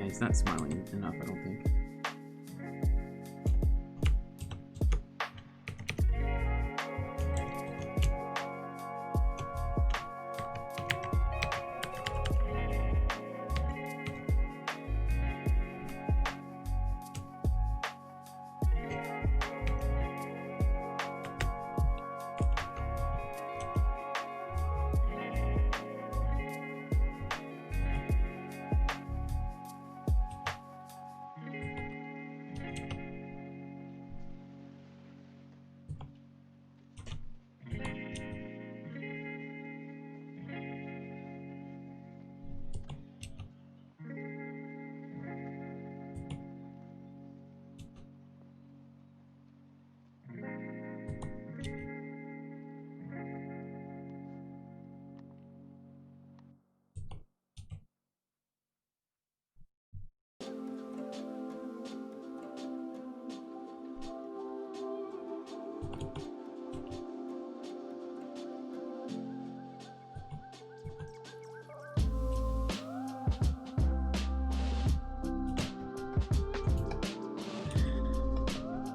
He's not smiling enough, I don't think.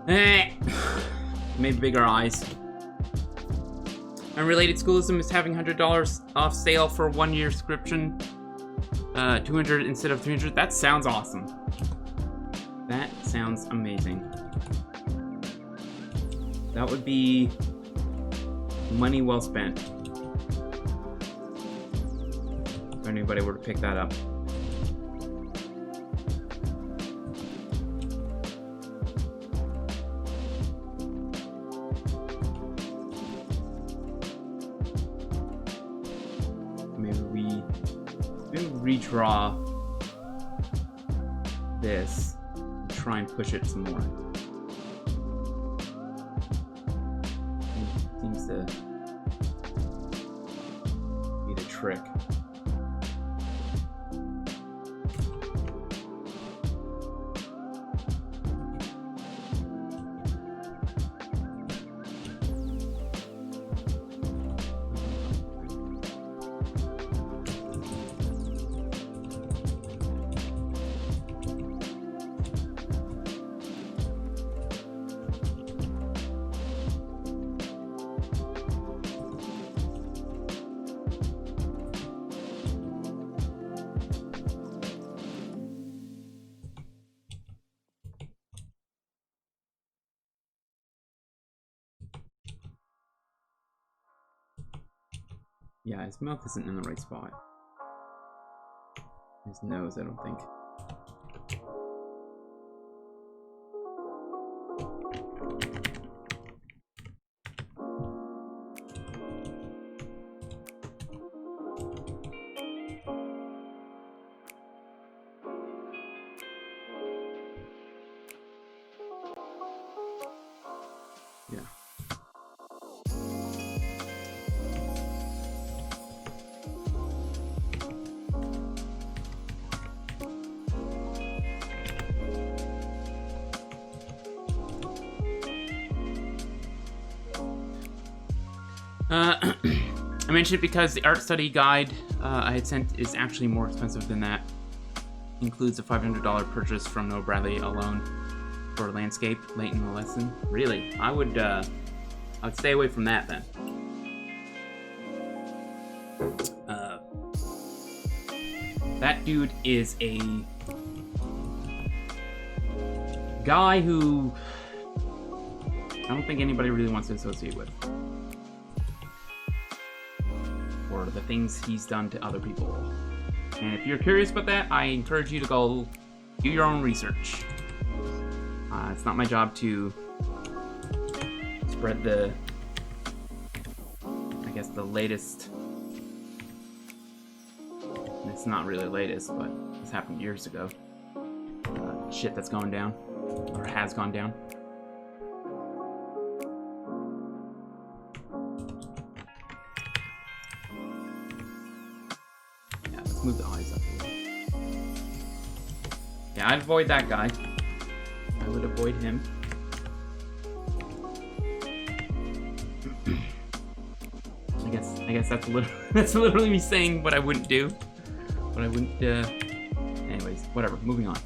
Maybe bigger eyes. Unrelated Schoolism is having $100 off sale for 1 year subscription. 200 instead of 300. That sounds awesome. That sounds amazing. That would be money well spent. If anybody were to pick that up. Maybe redraw this and try and push it some more. Seems to be the trick. Yeah, his mouth isn't in the right spot. His nose, I don't think. Yeah. I mentioned it because the art study guide I had sent is actually more expensive than that. Includes a $500 purchase from Noah Bradley alone for landscape late in the lesson. Really, I would stay away from that then. That dude is a guy who I don't think anybody really wants to associate with. Or the things he's done to other people. And if you're curious about that, I encourage you to go do your own research. It's not my job to spread the latest. It's not really the latest, but this happened years ago. Shit that's going down, or has gone down. Yeah, let's move the eyes up a little. Yeah, I'd avoid that guy. I would avoid him. I guess that's literally me saying what I wouldn't do. What I wouldn't. Anyways, whatever. Moving on.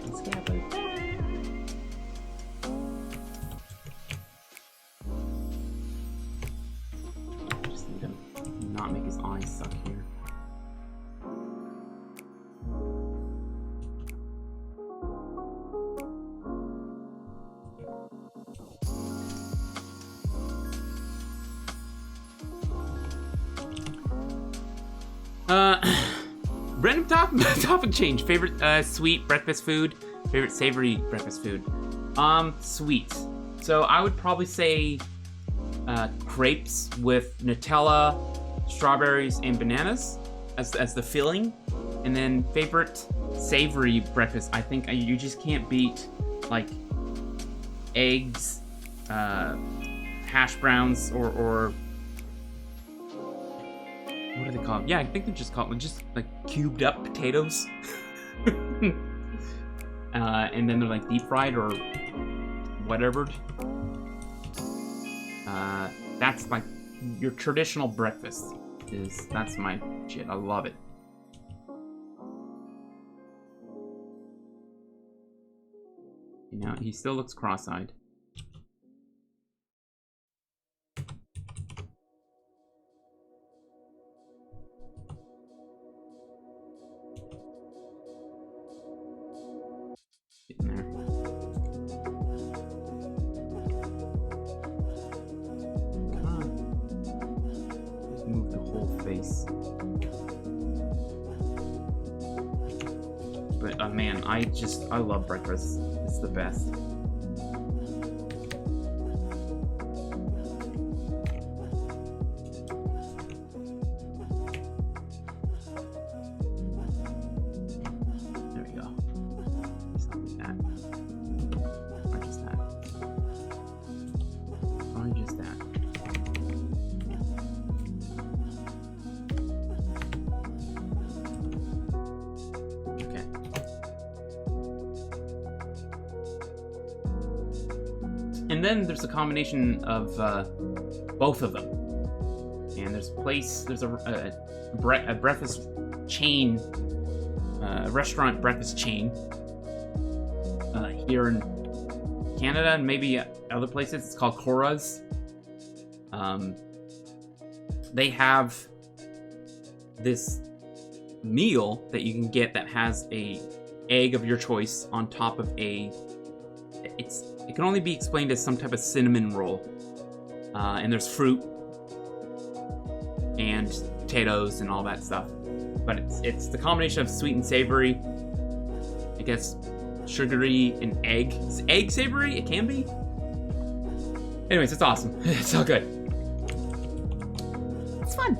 Let's get up like that. Just need to not make his eyes suck here. Random topic change. Favorite sweet breakfast food. Favorite savory breakfast food. Sweet. So I would probably say crepes with Nutella, strawberries, and bananas as the filling. And then favorite savory breakfast. I think you just can't beat like eggs, hash browns, or what are they called? Yeah, I think they're just called just like cubed up potatoes. And then they're like deep fried or whatever. That's like your traditional breakfast. That's my shit. I love it. You know, he still looks cross-eyed. Getting there. Come on. Move the whole face. But man, I love breakfast. It's the best. There we go. Something like that. Or just that. Or just that. And then there's a combination of both of them. And there's a breakfast chain, restaurant breakfast chain here in Canada and maybe other places. It's called Cora's. They have this meal that you can get that has a egg of your choice on top of it can only be explained as some type of cinnamon roll. And there's fruit and potatoes and all that stuff. But it's the combination of sweet and savory. I guess sugary and egg. Is egg savory? It can be. Anyways, it's awesome. It's so good. It's fun.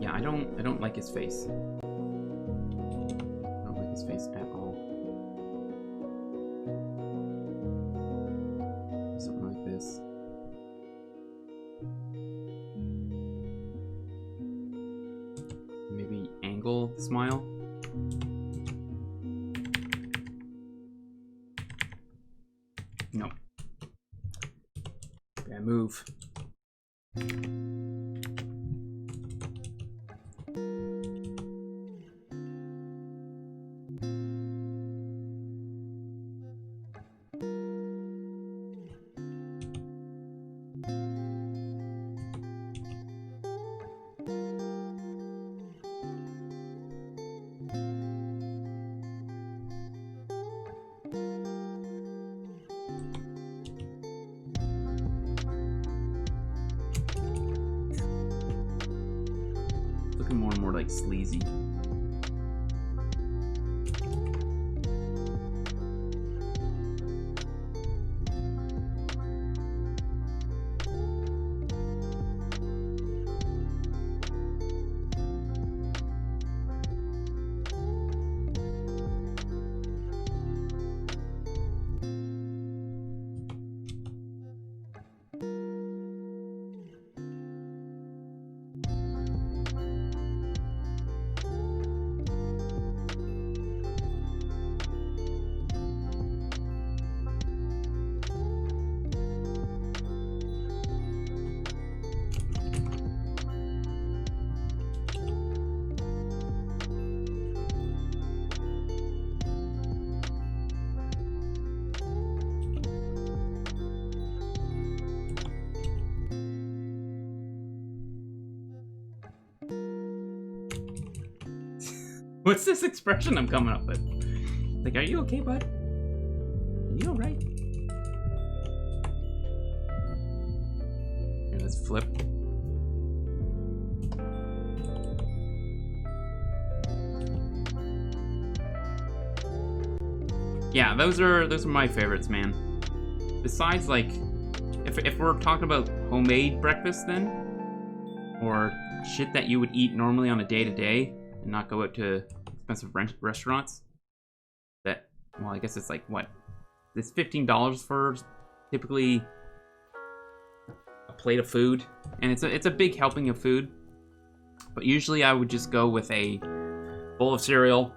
Yeah, I don't like his face. His face at all. Something like this. Maybe angle the smile. No. Bad move. Looking more and more like sleazy. What's this expression I'm coming up with? Like, are you okay, bud? Are you alright? Here, let's flip. Yeah, those are my favorites, man. Besides, like, if we're talking about homemade breakfast, then, or shit that you would eat normally on a day-to-day and not go out to expensive restaurants, that, well, I guess it's like, what? It's $15 for typically a plate of food, and it's a big helping of food. But usually I would just go with a bowl of cereal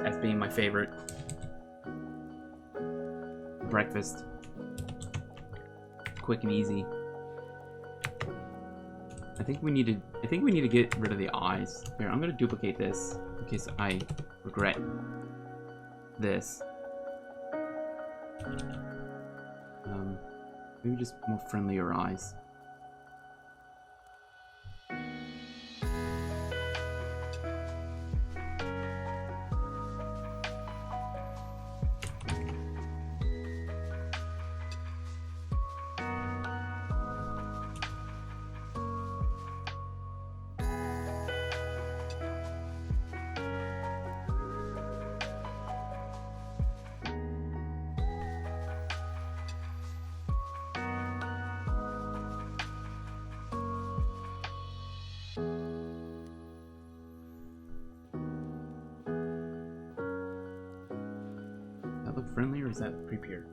as being my favorite breakfast. Quick and easy. I think we need to get rid of the eyes. Here, I'm gonna duplicate this in case I regret this. Maybe just more friendlier eyes. Friendly, or is that creepier?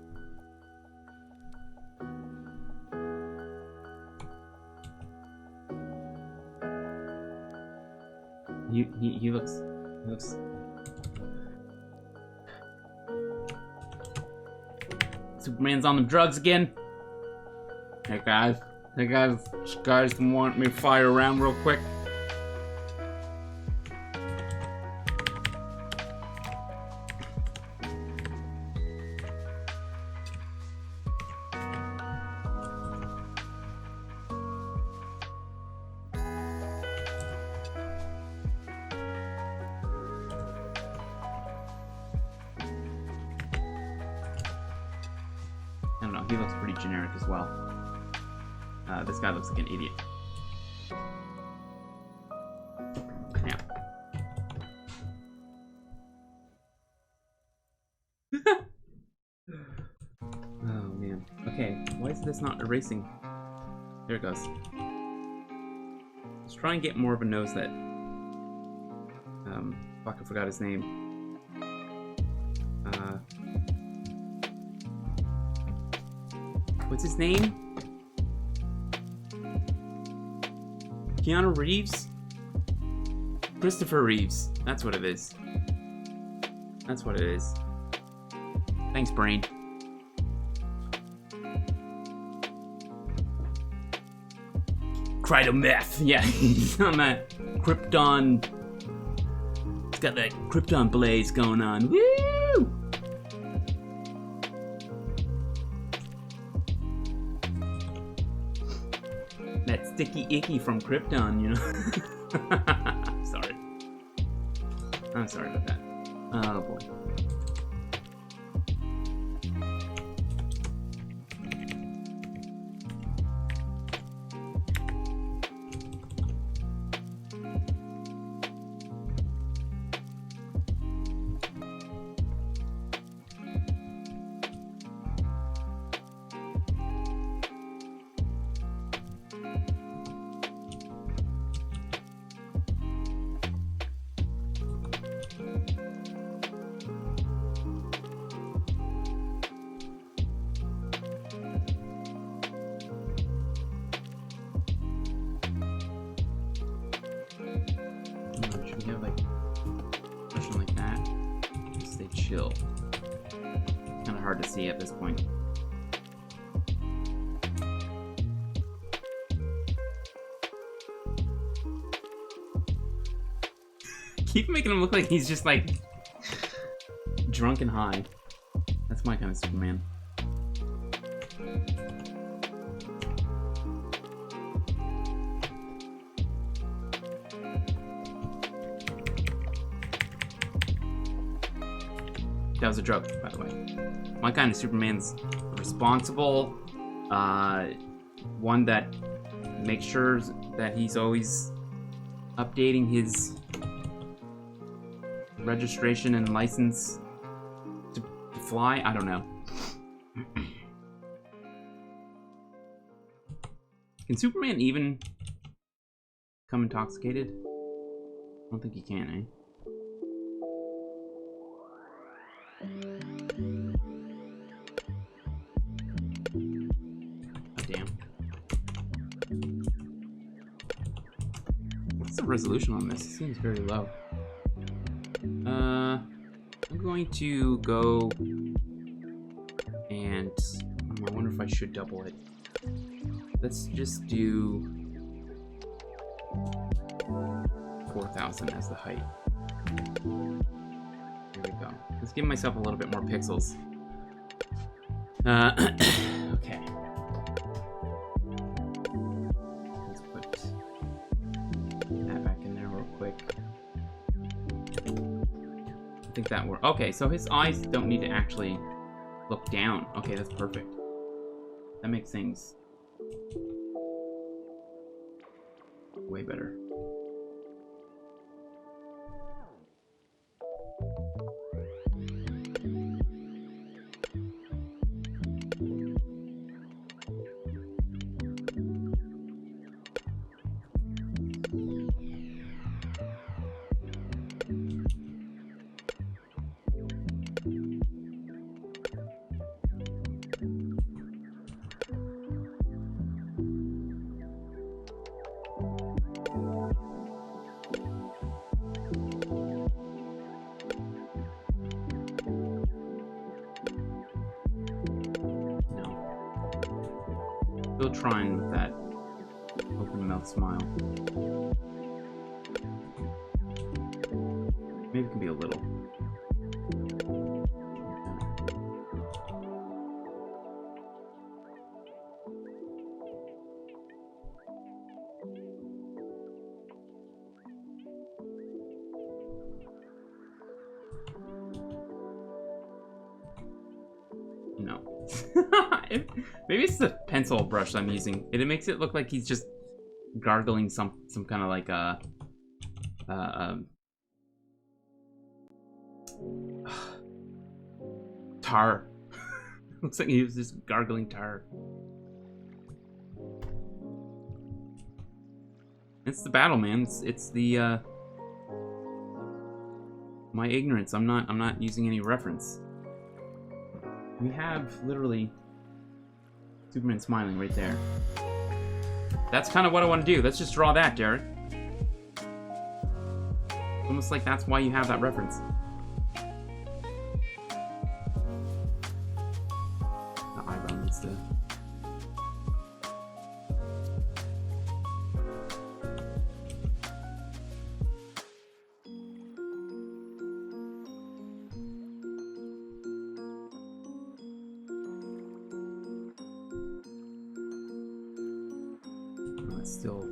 He looks Superman's on the drugs again. Hey guys want me to fire around real quick? He looks pretty generic as well. This guy looks like an idiot. Yeah. Oh man. Okay, why is this not erasing? There it goes. Let's try and get more of a nose that... fuck, I forgot his name. What's his name? Keanu Reeves? Christopher Reeves. That's what it is. That's what it is. Thanks, brain. Kryptometh. Yeah, he's on that Krypton. He's got that Krypton blaze going on. Woo! That sticky icky from Krypton, you know? Sorry. I'm sorry about that. Oh boy. Chill. Kind of hard to see at this point. Keep making him look like he's just like drunk and high. That's my kind of Superman. That was a joke, by the way. My kind of Superman's responsible, one that makes sure that he's always updating his registration and license to fly. I don't know. Can Superman even come intoxicated? I don't think he can, eh? Resolution on this, it seems very low. I'm going to go and I wonder if I should double it. Let's just do 4,000 as the height. There we go. Let's give myself a little bit more pixels. Okay. Let's put that back in there real quick. I think that works. Okay, so his eyes don't need to actually look down. Okay, that's perfect. That makes things way better. Still trying with that open mouth smile. Maybe it can be a little. No. Maybe it's the pencil brush I'm using. It makes it look like he's just gargling some kind of like tar. Looks like he was just gargling tar. It's the battle, man. It's the my ignorance. I'm not using any reference. We have literally Superman smiling right there. That's kind of what I want to do. Let's just draw that, Derek. Almost like that's why you have that reference. The eyebrow needs to... Still.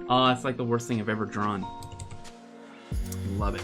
Oh, it's like the worst thing I've ever drawn. Love it.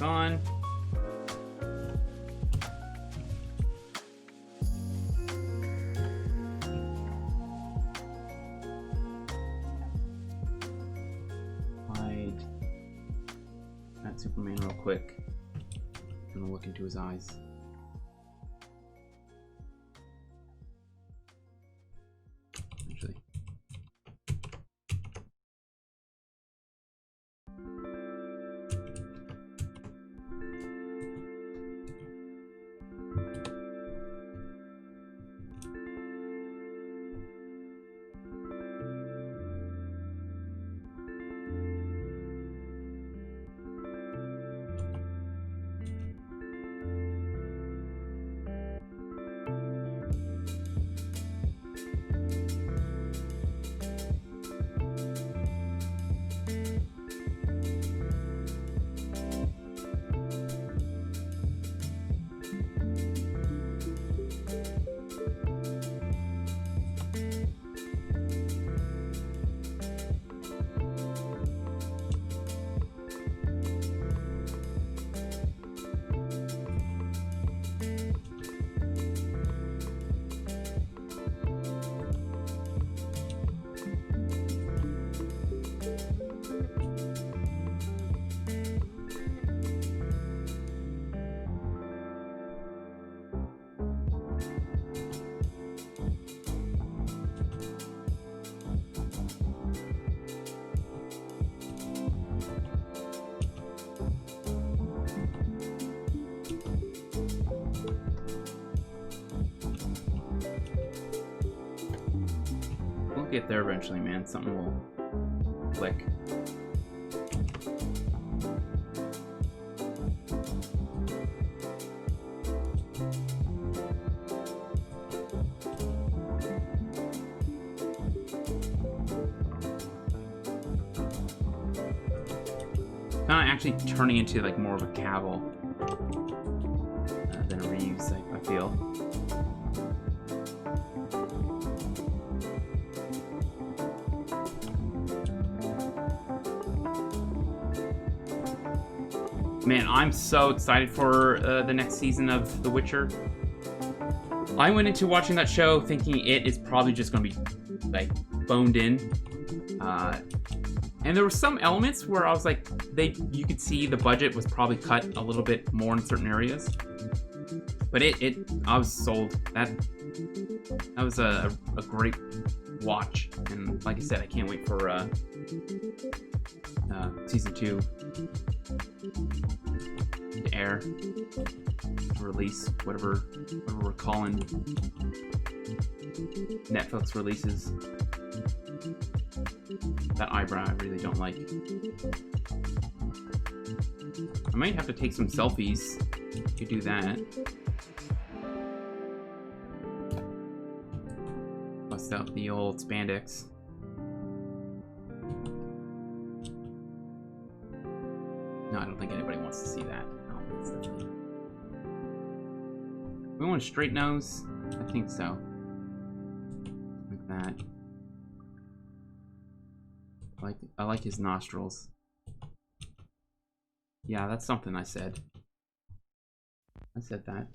On. Hide that Superman real quick. I'm gonna look into his eyes. Actually. get there eventually, man. Something will click. Kind of actually turning into like more of a Cavill than a Reeves, I feel. Man, I'm so excited for the next season of The Witcher. I went into watching that show thinking it is probably just going to be like boned in. And there were some elements where I was like, you could see the budget was probably cut a little bit more in certain areas. But I was sold. That was a great watch. And like I said, I can't wait for season 2 to air, release, whatever we're calling Netflix releases. That eyebrow I really don't like. I might have to take some selfies to do that. Bust out the old spandex. No, I don't think anybody wants to see that. No, it's definitely... We want a straight nose? I think so. Like that. I like his nostrils. Yeah, that's something I said. I said that.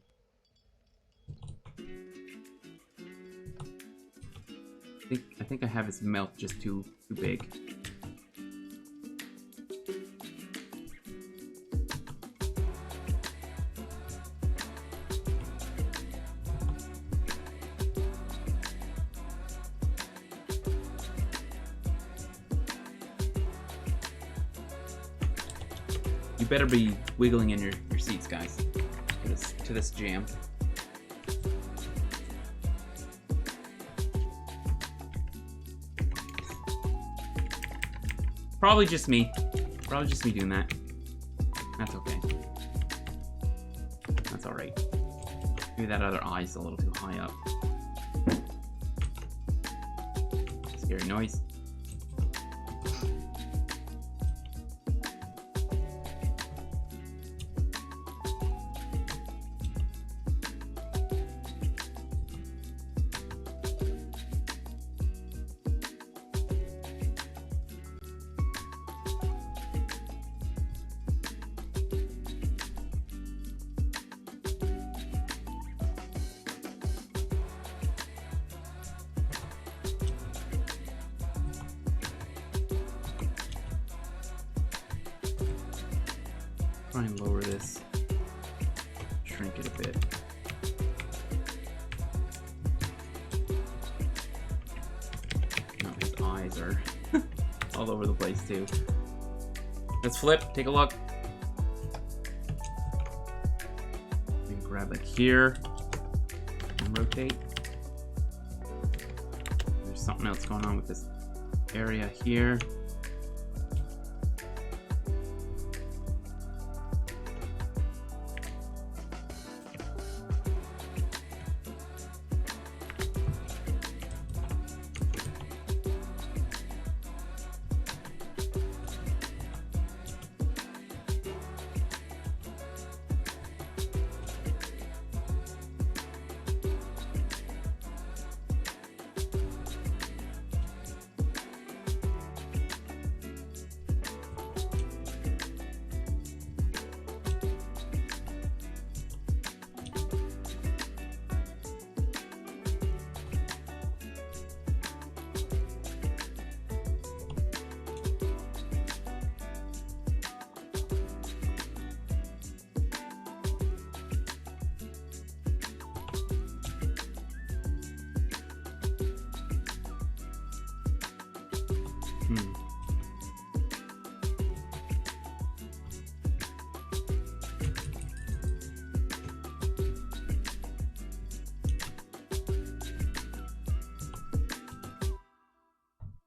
I think I have his mouth just too big. You better be wiggling in your seats, guys, to this jam. Probably just me. Probably just me doing that. That's okay. That's alright. Maybe that other eye's a little too high up. Scary noise. Try and lower this, shrink it a bit. No, his eyes are all over the place too. Let's flip, take a look. We can grab it here and rotate. There's something else going on with this area here.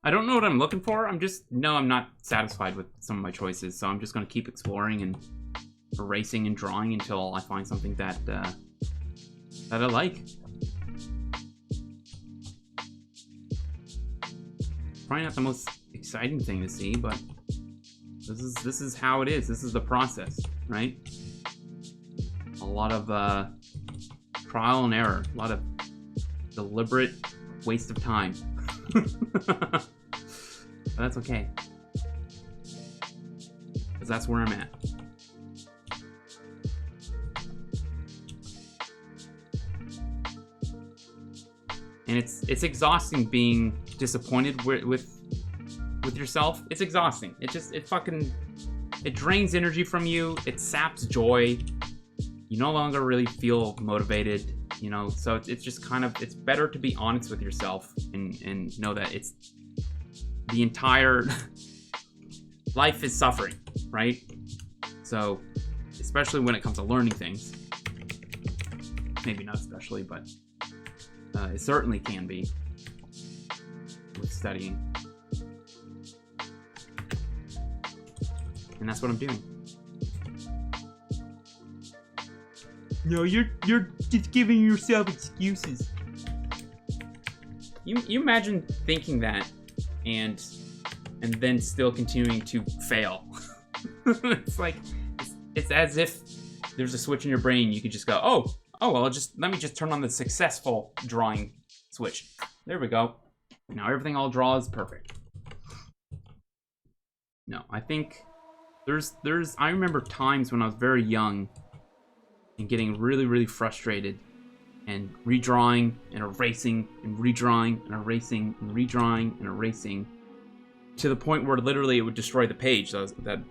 I don't know what I'm looking for. I'm not satisfied with some of my choices, so I'm just gonna keep exploring and erasing and drawing until I find something that that I like. Probably not the most exciting thing to see, but this is how it is. This is the process, right? A lot of trial and error, a lot of deliberate waste of time. But that's okay, because that's where I'm at. And it's exhausting being disappointed with yourself. It's exhausting. It drains energy from you. It saps joy. You no longer really feel motivated, you know. So it's just kind of, it's better to be honest with yourself and know that it's the entire life is suffering, right? So especially when it comes to learning things, maybe not especially, but it certainly can be with studying. And that's what I'm doing. No, you're just giving yourself excuses. You imagine thinking that and then still continuing to fail. It's like it's as if there's a switch in your brain. You could just go, oh well, let me just turn on the successful drawing switch. There we go. Now everything I'll draw is perfect. No, I think I remember times when I was very young and getting really, really frustrated and redrawing and erasing and redrawing and erasing and redrawing and erasing to the point where literally it would destroy the page that I'm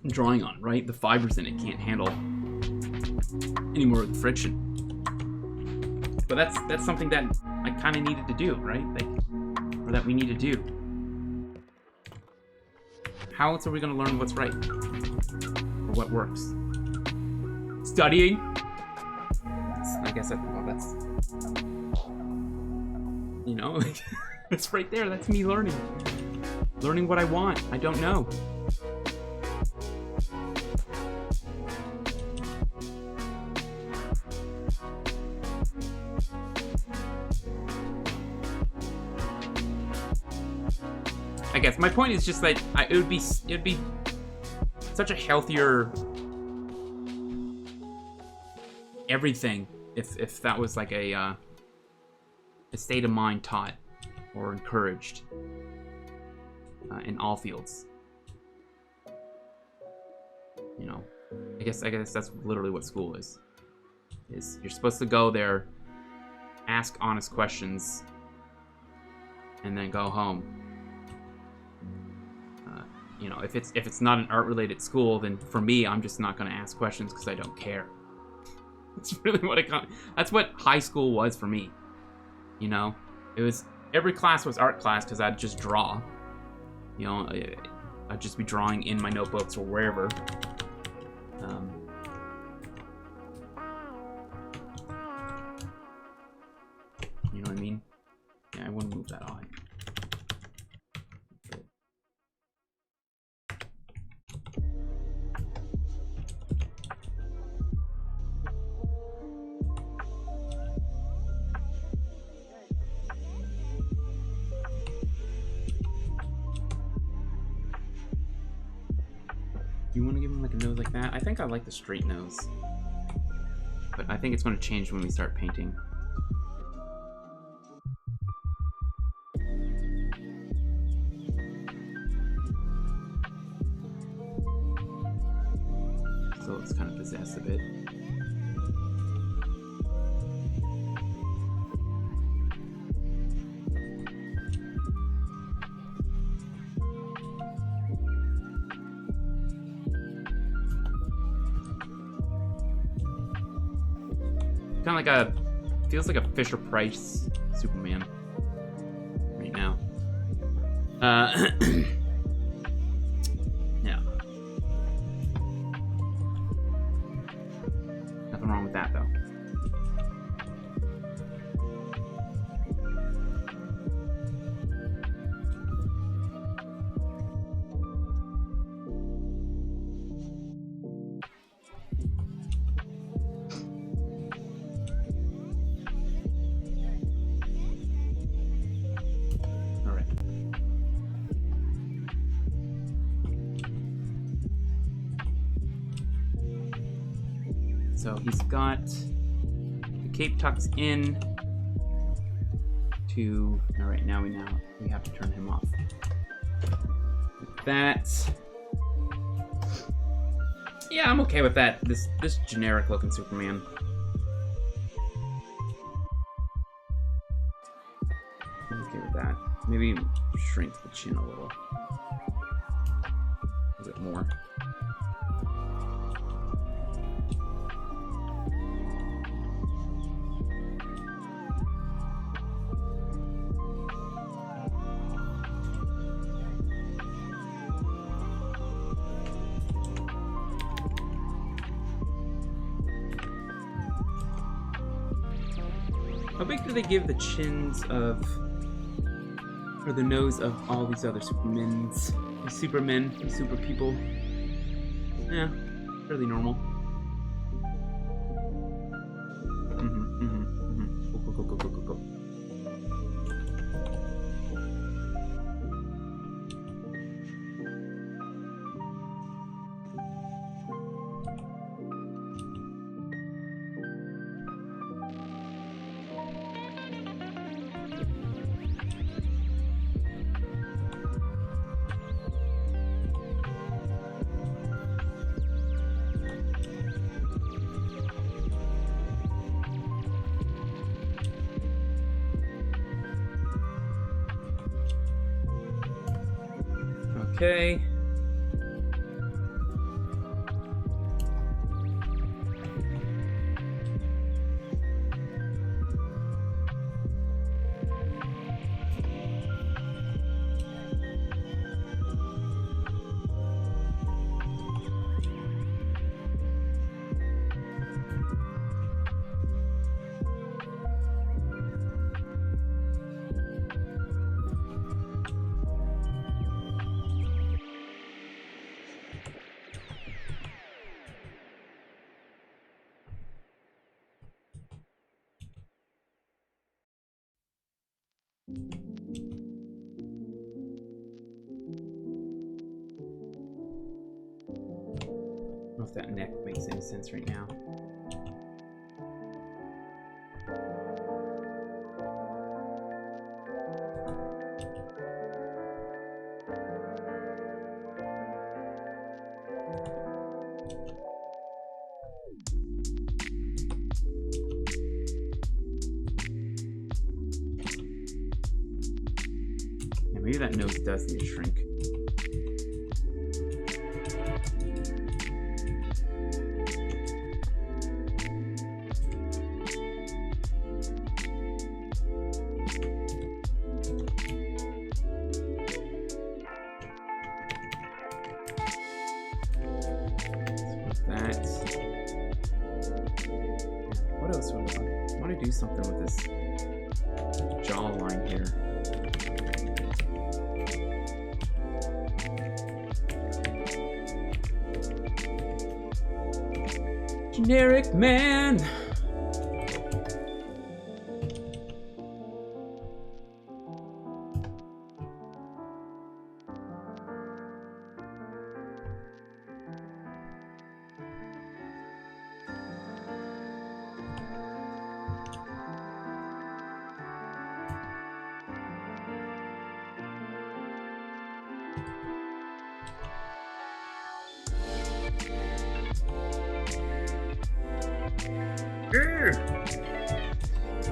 drawing on, right? The fibers in it can't handle any more of the friction. But that's something that I kind of needed to do, right? Or that we need to do. How else are we going to learn what's right? Or what works? Studying? I guess that's, you know, it's right there. That's me learning. Learning what I want. I don't know. I guess my point is just that it would be such a healthier everything if that was like a state of mind taught or encouraged in all fields. You know, I guess that's literally what school is you're supposed to go there, ask honest questions, and then go home. You know, if it's not an art-related school, then for me, I'm just not going to ask questions because I don't care. That's really what that's what high school was for me. You know, it was every class was art class because I'd just draw. You know, I'd just be drawing in my notebooks or wherever. You know what I mean? Yeah, I wouldn't move that eye. You want to give him like a nose like that? I think I like the straight nose. But I think it's going to change when we start painting. So it's kind of possessed a bit. Kind of like feels like a Fisher-Price Superman right now. Yeah. Nothing wrong with that though. So he's got the cape tucks in to. All right, now we have to turn him off. Like that. Yeah, I'm okay with that. This generic looking Superman. I'm okay with that. Maybe shrink the chin a little. A bit more. How big do they give the chins of, or the nose of all these other Supermans? These Supermen, these super people. Yeah, fairly normal. Go. Okay. I don't know if that neck makes any sense right now. Yeah, maybe that nose does need to shrink. What else would I want to do something with this jawline here? Generic man.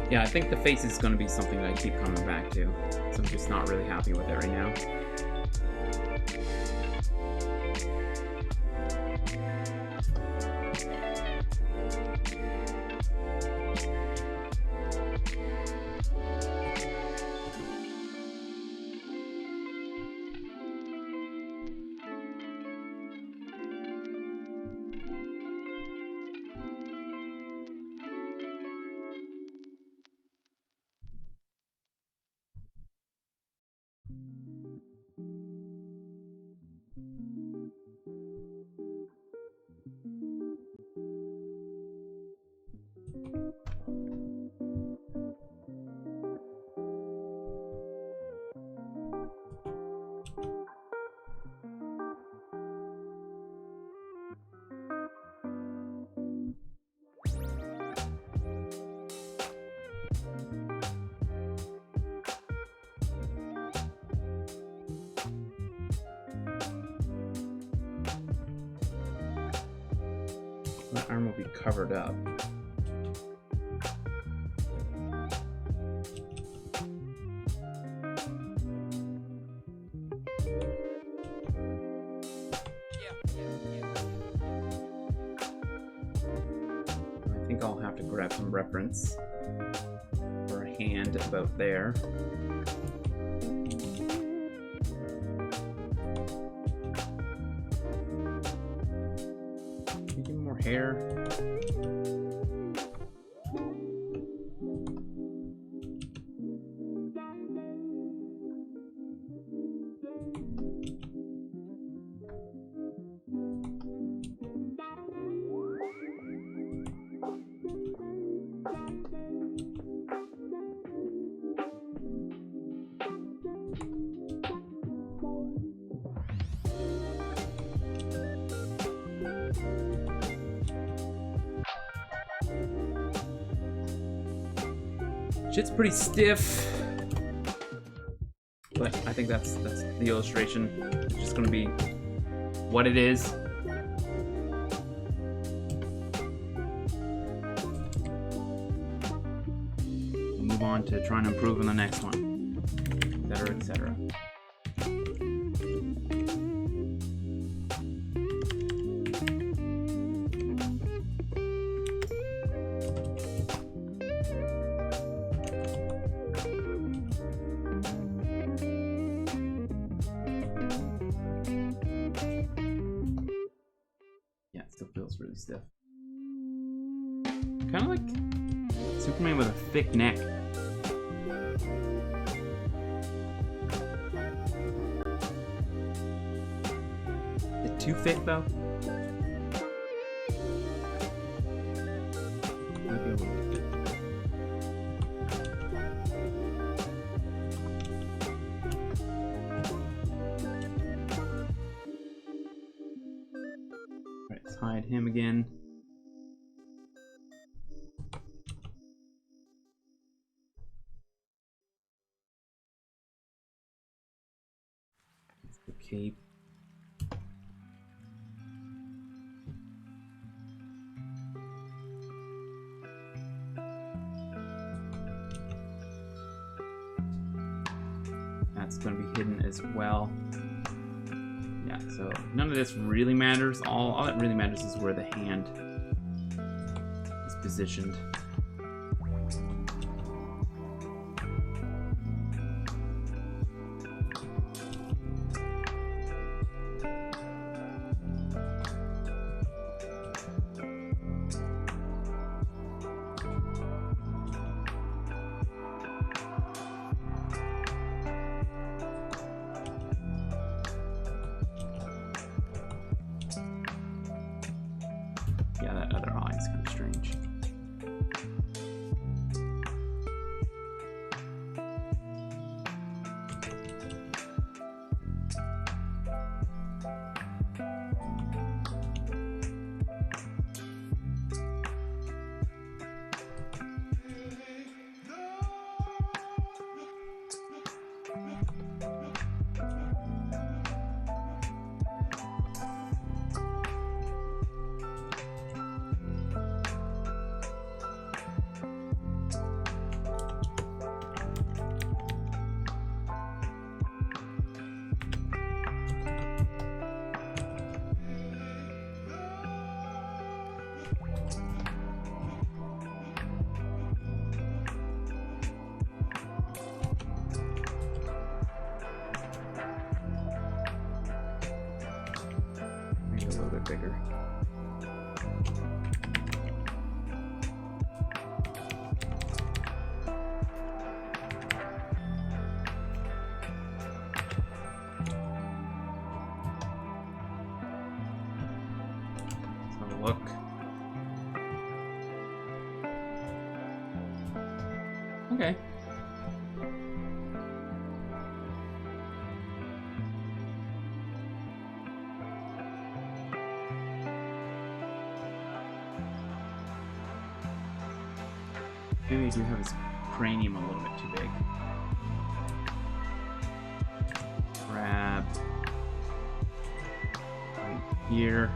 Yeah, I think the face is going to be something that I keep coming back to. So I'm just not really happy with it right now. My arm will be covered up. I think I'll have to grab some reference for a hand about there. Hair. Shit's pretty stiff, but I think that's the illustration. It's just gonna be what it is. We'll move on to trying to improve on the next one, etc., etc. Really stiff. Kind of like Superman with a thick neck. Is it too thick though? Might be a little bit thick. Hide him again. It's the cape. That's going to be hidden as well. Yeah, so none of this really matters. All that really matters is where the hand is positioned. Yeah, that other eye is kind of strange. Maybe a little bit bigger. Let's have a look. Okay. Maybe I do have his cranium a little bit too big. Grab right here.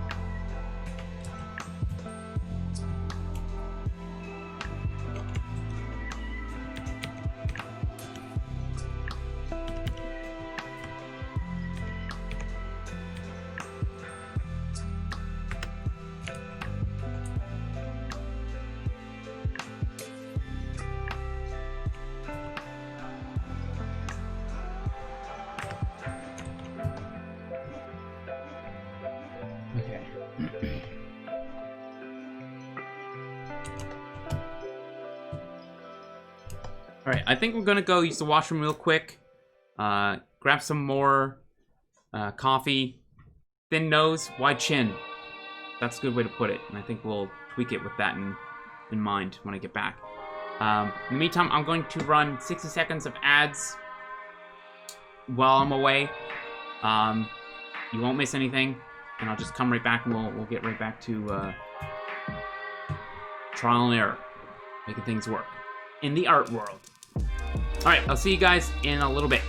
Alright, I think we're gonna go use the washroom real quick. Grab some more coffee. Thin nose, wide chin. That's a good way to put it, and I think we'll tweak it with that in mind when I get back. In the meantime, I'm going to run 60 seconds of ads while I'm away. You won't miss anything, and I'll just come right back, and we'll get right back to trial and error, making things work in the art world. All right, I'll see you guys in a little bit.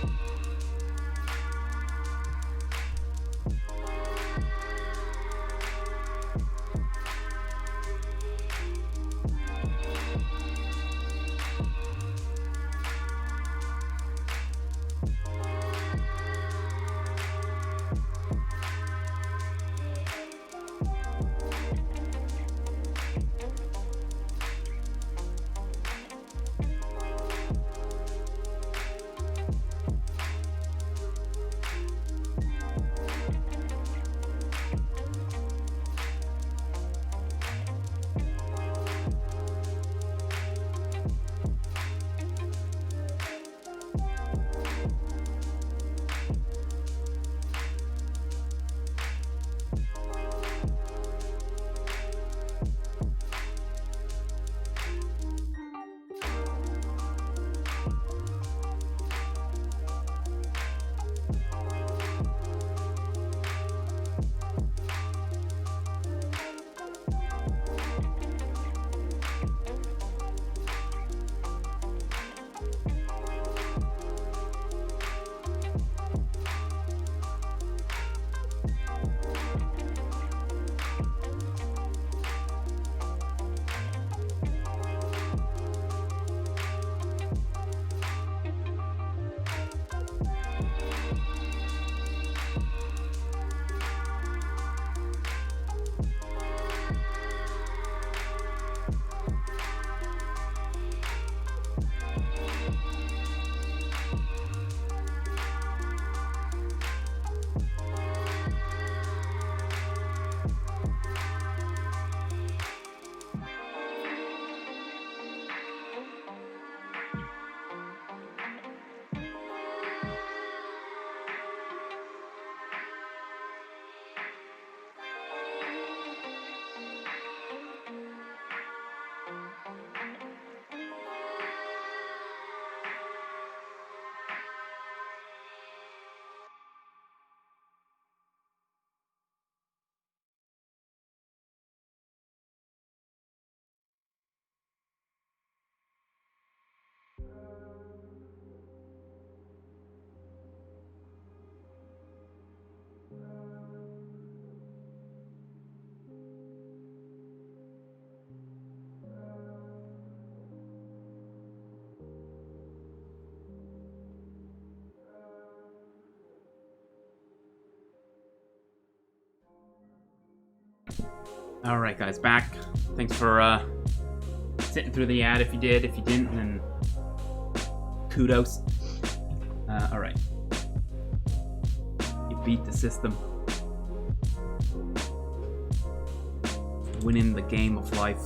All right, guys, back. Thanks for sitting through the ad. If you did, if you didn't, then kudos. All right, you beat the system, winning the game of life.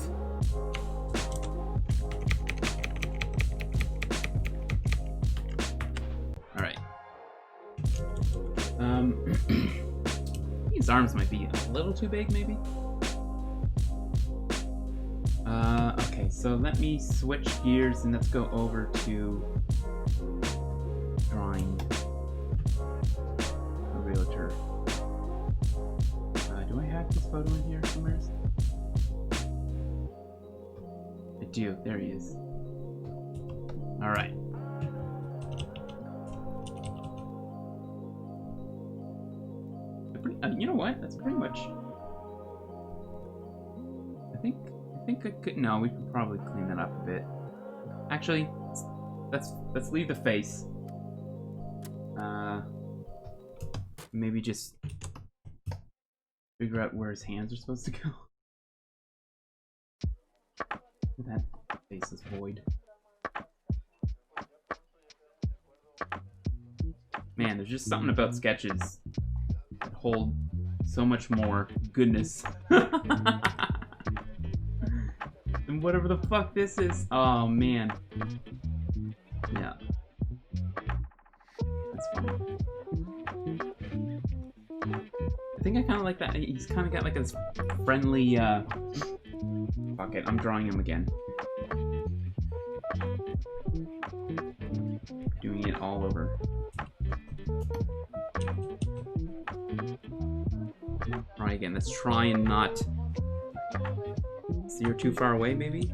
All right. These arms might be a little too big, maybe. Okay, so let me switch gears and let's go over to drawing a realtor. Do I have this photo in here somewhere? I do. There he is. All right. You know what? That's pretty much. I think I could. No, we could probably clean that up a bit. Actually, let's leave the face. Maybe just figure out where his hands are supposed to go. That face is void. Man, there's just something about sketches that hold so much more goodness than whatever the fuck this is. Oh man. Yeah. That's funny. I think I kind of like that. He's kind of got like this friendly, Fuck it, I'm drawing him again. Doing it all over. Try again. Let's try and not steer too far away, maybe?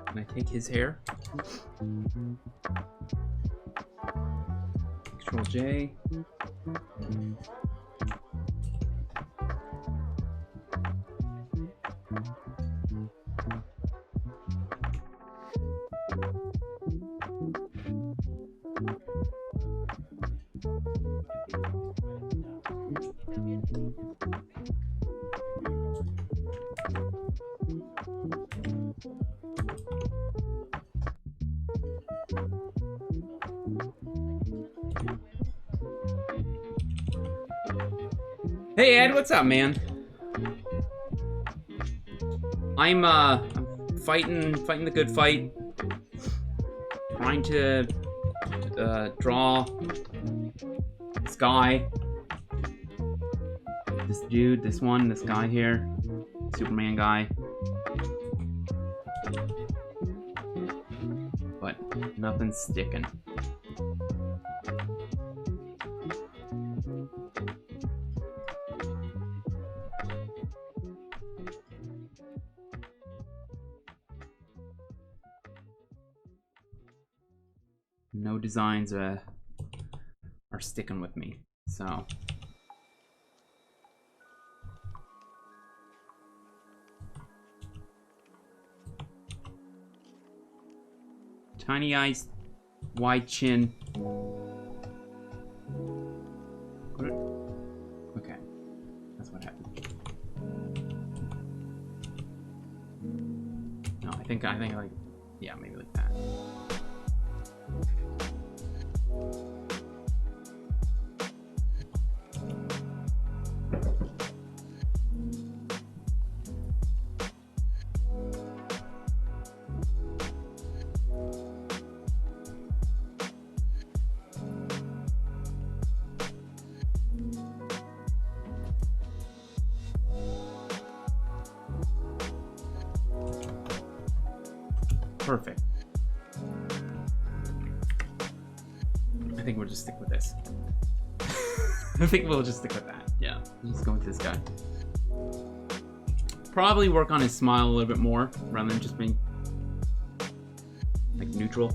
Can I take his hair? Control J. Hey Ed, what's up, man? I'm fighting the good fight. Trying to draw this guy. This dude, this guy here. Superman guy. But nothing's sticking. No designs are sticking with me, so. Tiny eyes, wide chin. Okay, that's what happened. No, I think like, yeah, maybe like that. Perfect. I think we'll just stick with this. I think we'll just stick with that. Yeah, just go with this guy. Probably work on his smile a little bit more rather than just being like neutral.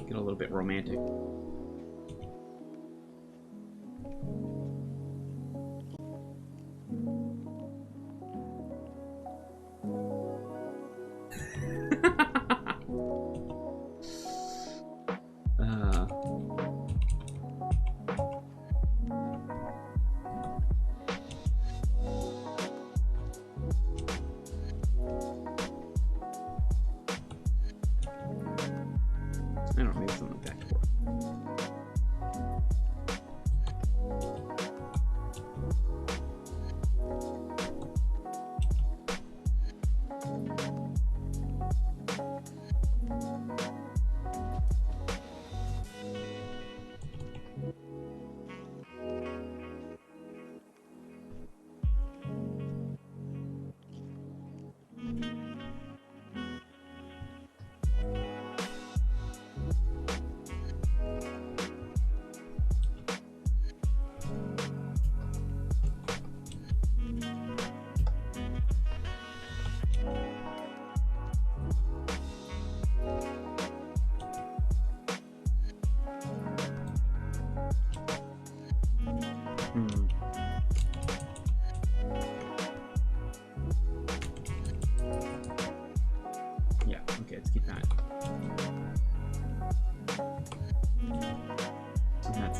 Get a little bit romantic. I don't know, maybe something like that could work.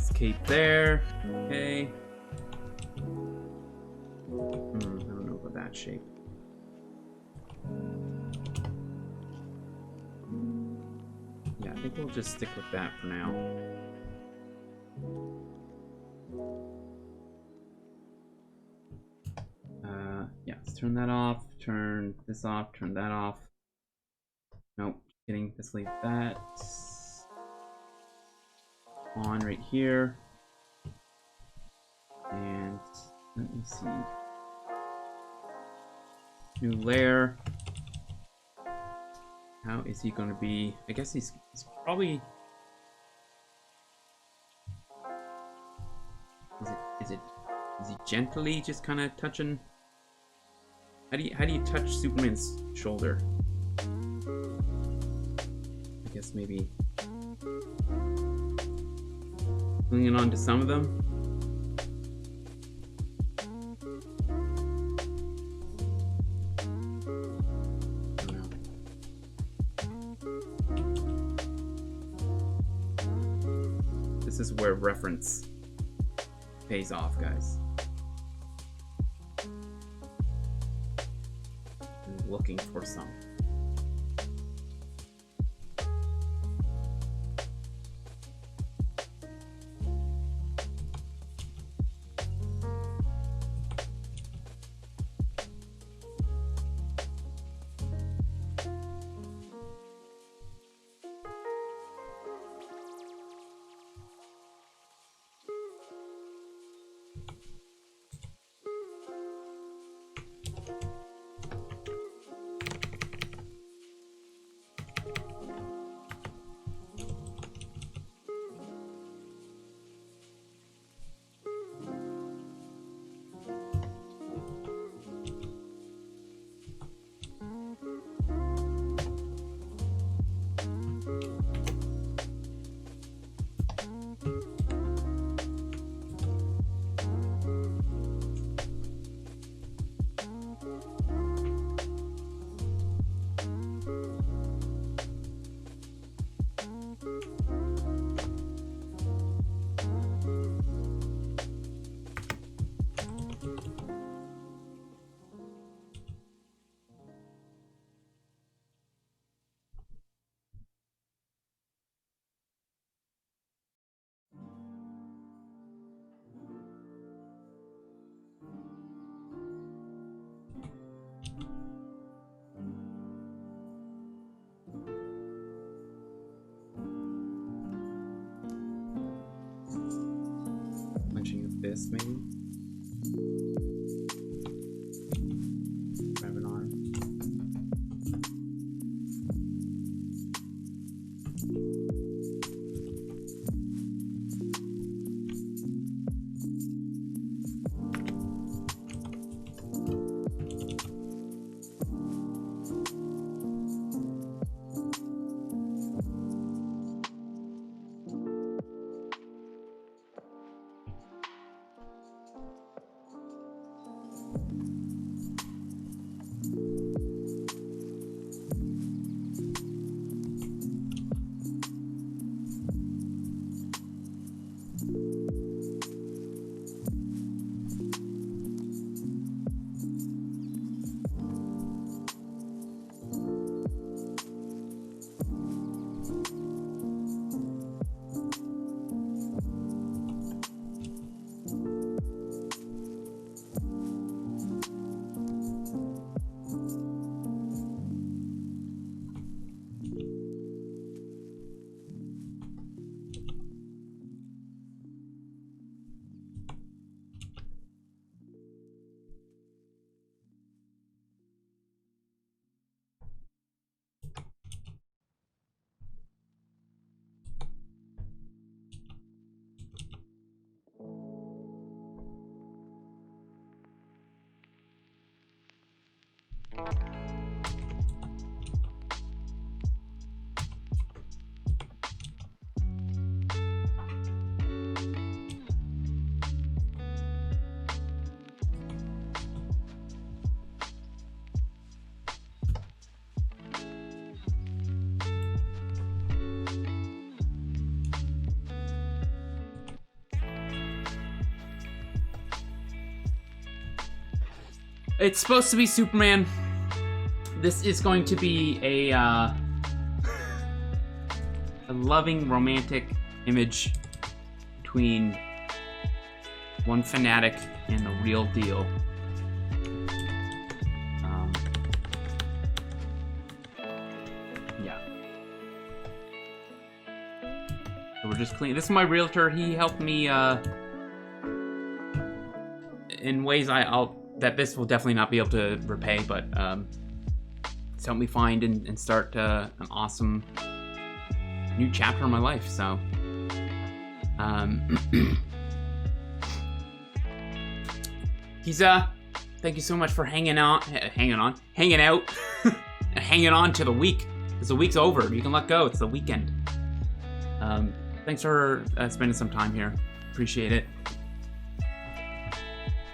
Escape there. Okay. I don't know about that shape. Yeah, I think we'll just stick with that for now. Yeah, let's turn that off, turn this off, turn that off. Nope, kidding, let's leave that on right here. And let me see. New layer. How is he going to be? I guess he's probably. Is he gently just kind of touching? How do you touch Superman's shoulder? I guess maybe clinging on to some of them. I don't know. This is where reference pays off, guys. I'm looking for some. This maybe. Grab an arm. It's supposed to be Superman. This is going to be a loving, romantic image between one fanatic and the real deal. Yeah. So we're just cleaning. This is my realtor. He helped me in ways that this will definitely not be able to repay, but it's helped me find and start an awesome new chapter in my life. So he's thank you so much for hanging out and hanging on to the week, because the week's over. You can let go. It's the weekend. Thanks for spending some time here. Appreciate it.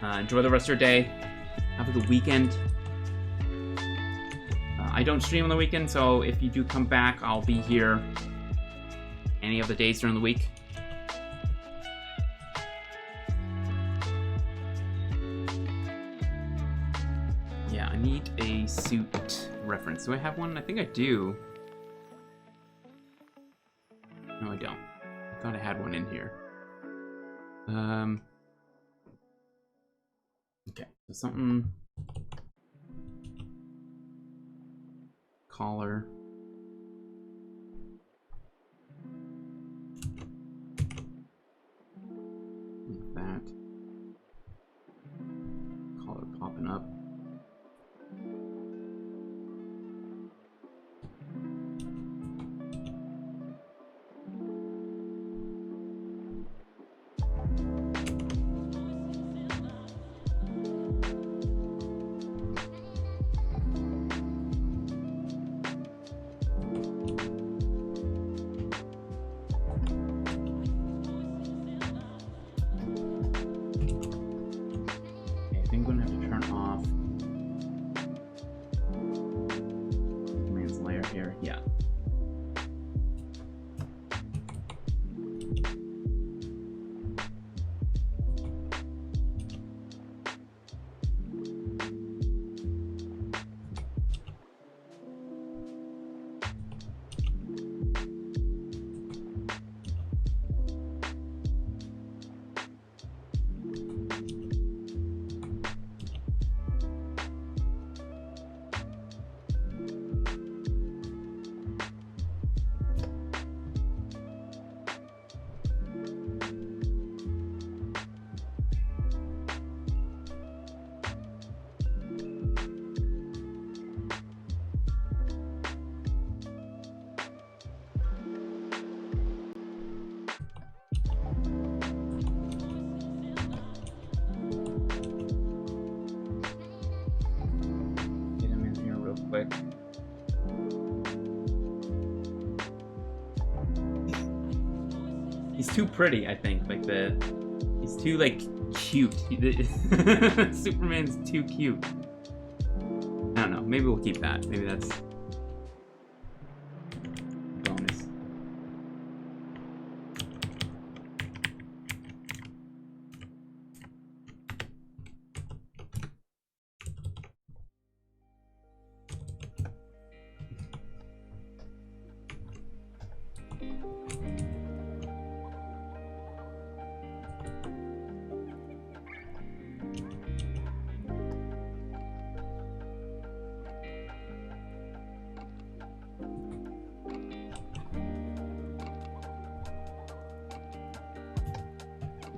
Enjoy the rest of your day. Have a good weekend. I don't stream on the weekend, so if you do come back, I'll be here any of the days during the week. Yeah, I need a suit reference. Do I have one? I think I do. No, I don't. I thought I had one in here. Okay, so something... Collar. Like that. Collar popping up. He's too pretty, I think. He's too cute. Superman's too cute. I don't know. Maybe we'll keep that. Maybe that's bonus.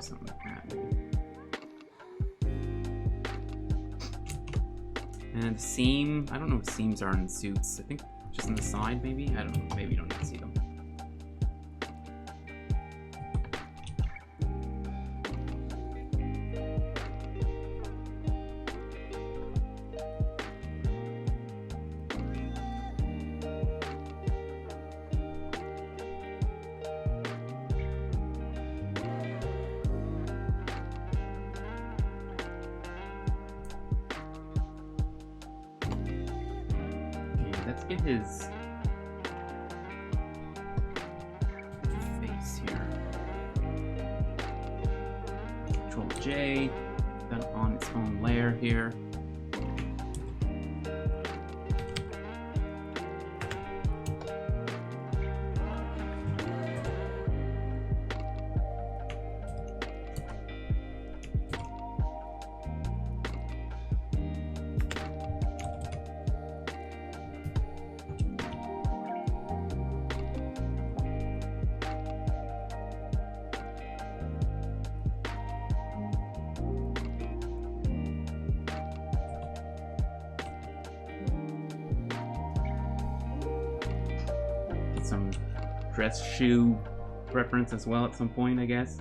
Something like that. And the seam, I don't know what seams are in suits. I think just on the side, maybe? I don't know. Maybe you don't need to see them. Let's get his face here. Control J, got it on its own layer here. get some dress shoe reference as well at some point, I guess.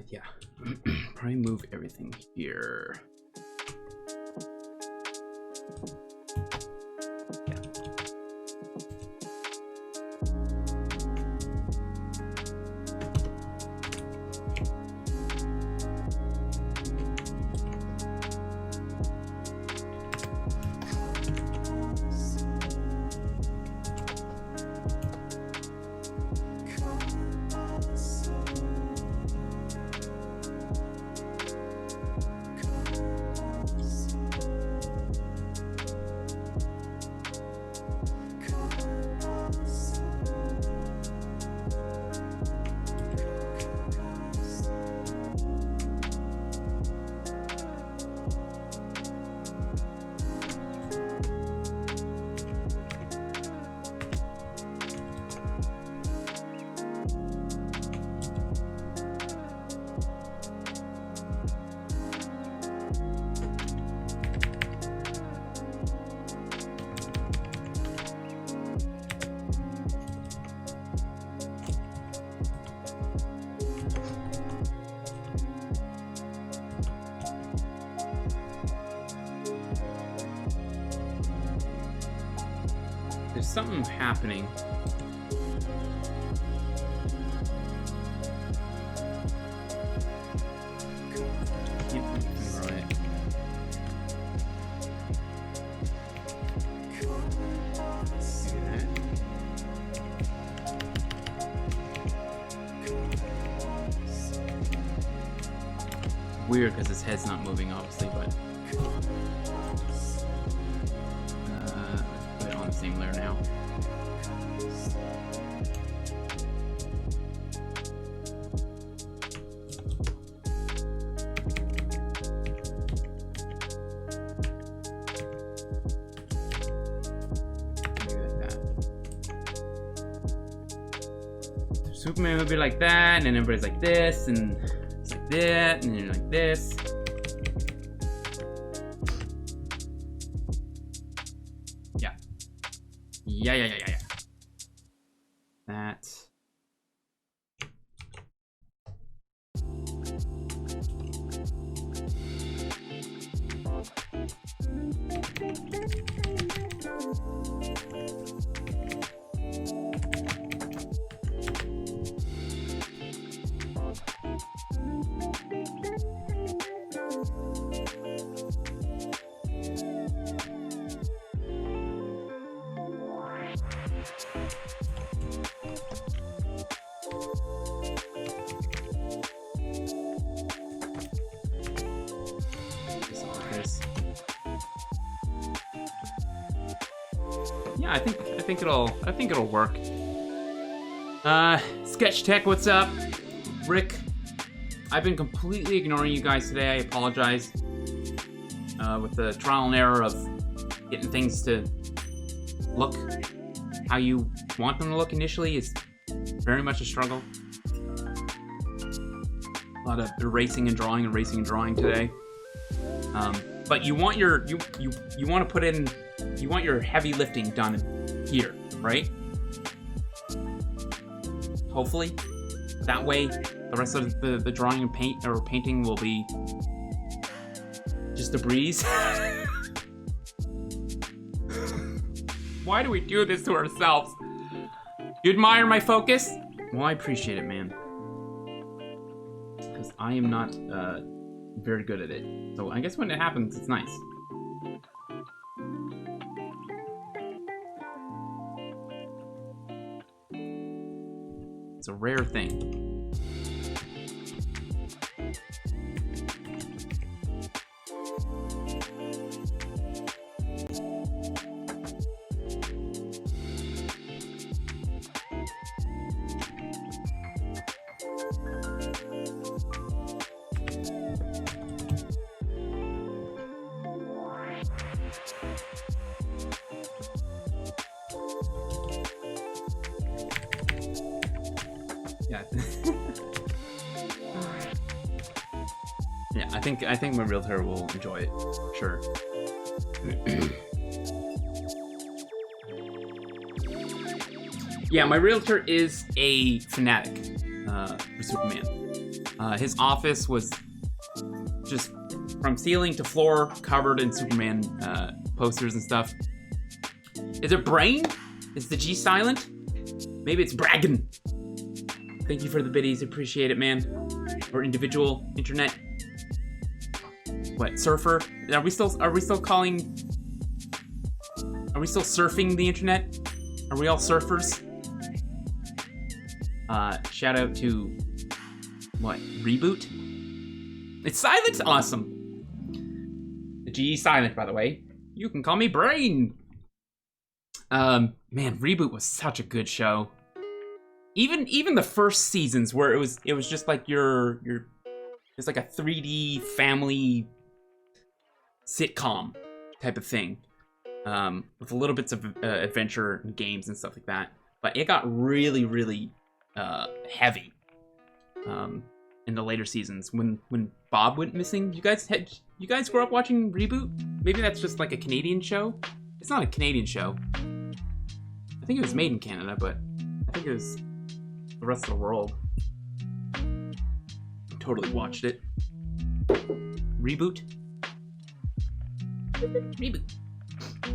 Yeah. Probably move everything here. Yeah. There's something happening. Can't figure it. Weird because his head's not moving, obviously, but let's put it on the same layer now. Superman would be like that, and then everybody's like this, and it's like that, and then like this. Yeah. Yeah. That. Yeah, I think it'll work. Sketch Tech, what's up? Rick, I've been completely ignoring you guys today. I apologize. With the trial and error of getting things to look how you want them to look initially is very much a struggle. A lot of erasing and drawing today. But you want your you want to put in, you want your heavy lifting done here, right? Hopefully, that way the rest of the drawing and painting will be just a breeze. Why do we do this to ourselves? You admire my focus? Well, I appreciate it, man. Because I am not very good at it. So I guess when it happens, it's nice. It's a rare thing. Yeah. think my realtor will enjoy it. Sure. Yeah, my realtor is a fanatic for Superman. His office was just from ceiling to floor covered in Superman posters and stuff. Is it brain? Is the G silent? Maybe it's bragging. Thank you for the biddies. Appreciate it, man. Or individual internet. What, surfer? Are we still surfing the internet? Are we all surfers? Shout out to what? Reboot? It's silent? Awesome. The G silent, by the way. You can call me Brain. Man, Reboot was such a good show. Even the first seasons where it was just like it's like a 3D family sitcom type of thing, with a little bits of adventure and games and stuff like that. But it got really, really heavy in the later seasons when Bob went missing. You guys grew up watching Reboot? Maybe that's just like a Canadian show. It's not a Canadian show. I think it was made in Canada, but I think it was the rest of the world. Totally watched it. Reboot. Reboot.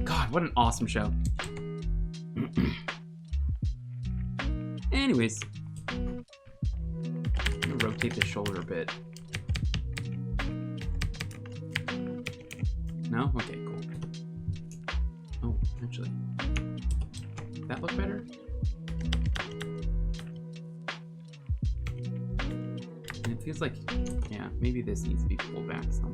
God, what an awesome show. Anyways, I'm gonna rotate the shoulder a bit. No? Okay, cool. Oh, actually, does that look better? And it feels like, yeah, maybe this needs to be pulled back some.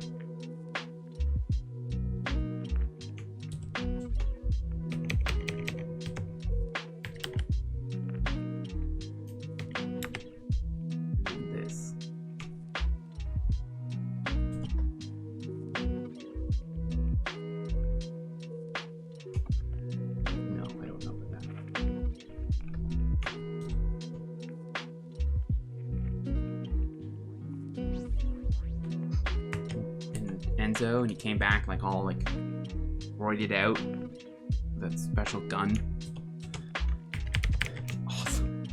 And he came back like all like roided out with that special gun. Awesome.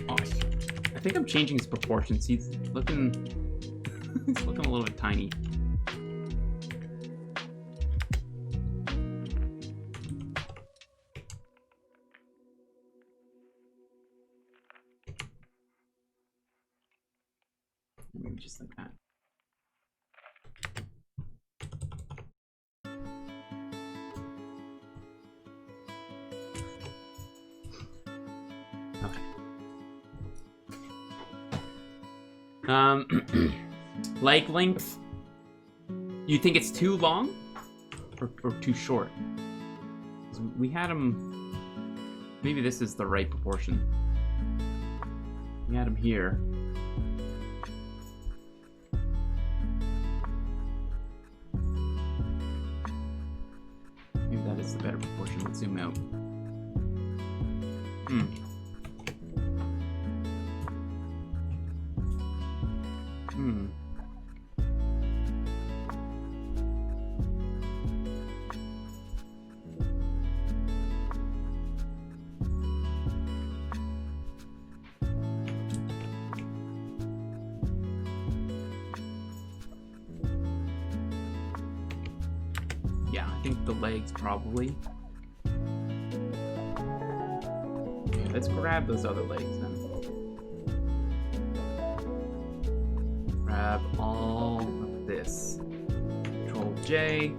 I think I'm changing his proportions. He's looking a little bit tiny. Maybe just like that. Leg length. You think it's too long or too short? We had him. Maybe this is the right proportion. We had him here. Maybe that is the better proportion. Let's zoom out. Yeah, I think the legs probably. Okay, let's grab those other legs then. Grab all of this. Control J.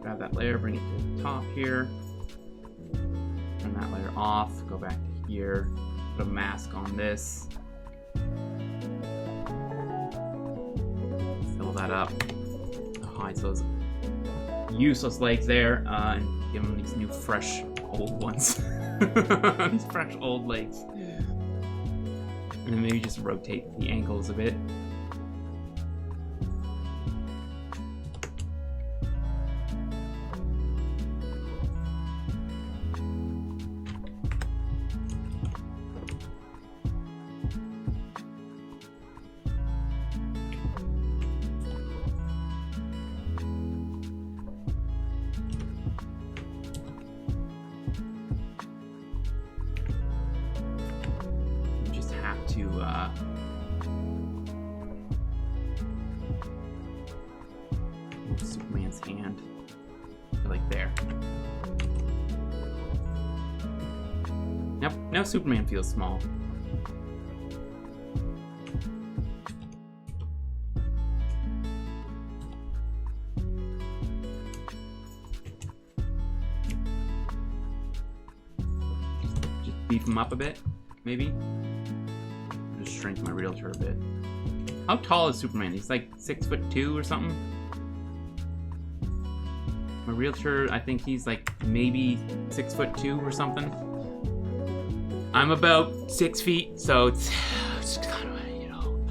Grab that layer, bring it to the top here. Turn that layer off. Go back to here. Put a mask on this. Fill that up. Hide those useless legs there, and give them these new, fresh, old ones. These fresh, old legs. And then maybe just rotate the ankles a bit. Superman's hand. Like there. Nope, now Superman feels small. Just beef him up a bit, maybe? Just shrink my realtor a bit. How tall is Superman? He's like 6'2" or something? My realtor, I think he's like maybe 6'2" or something. I'm about 6 feet, so it's kind of, you know.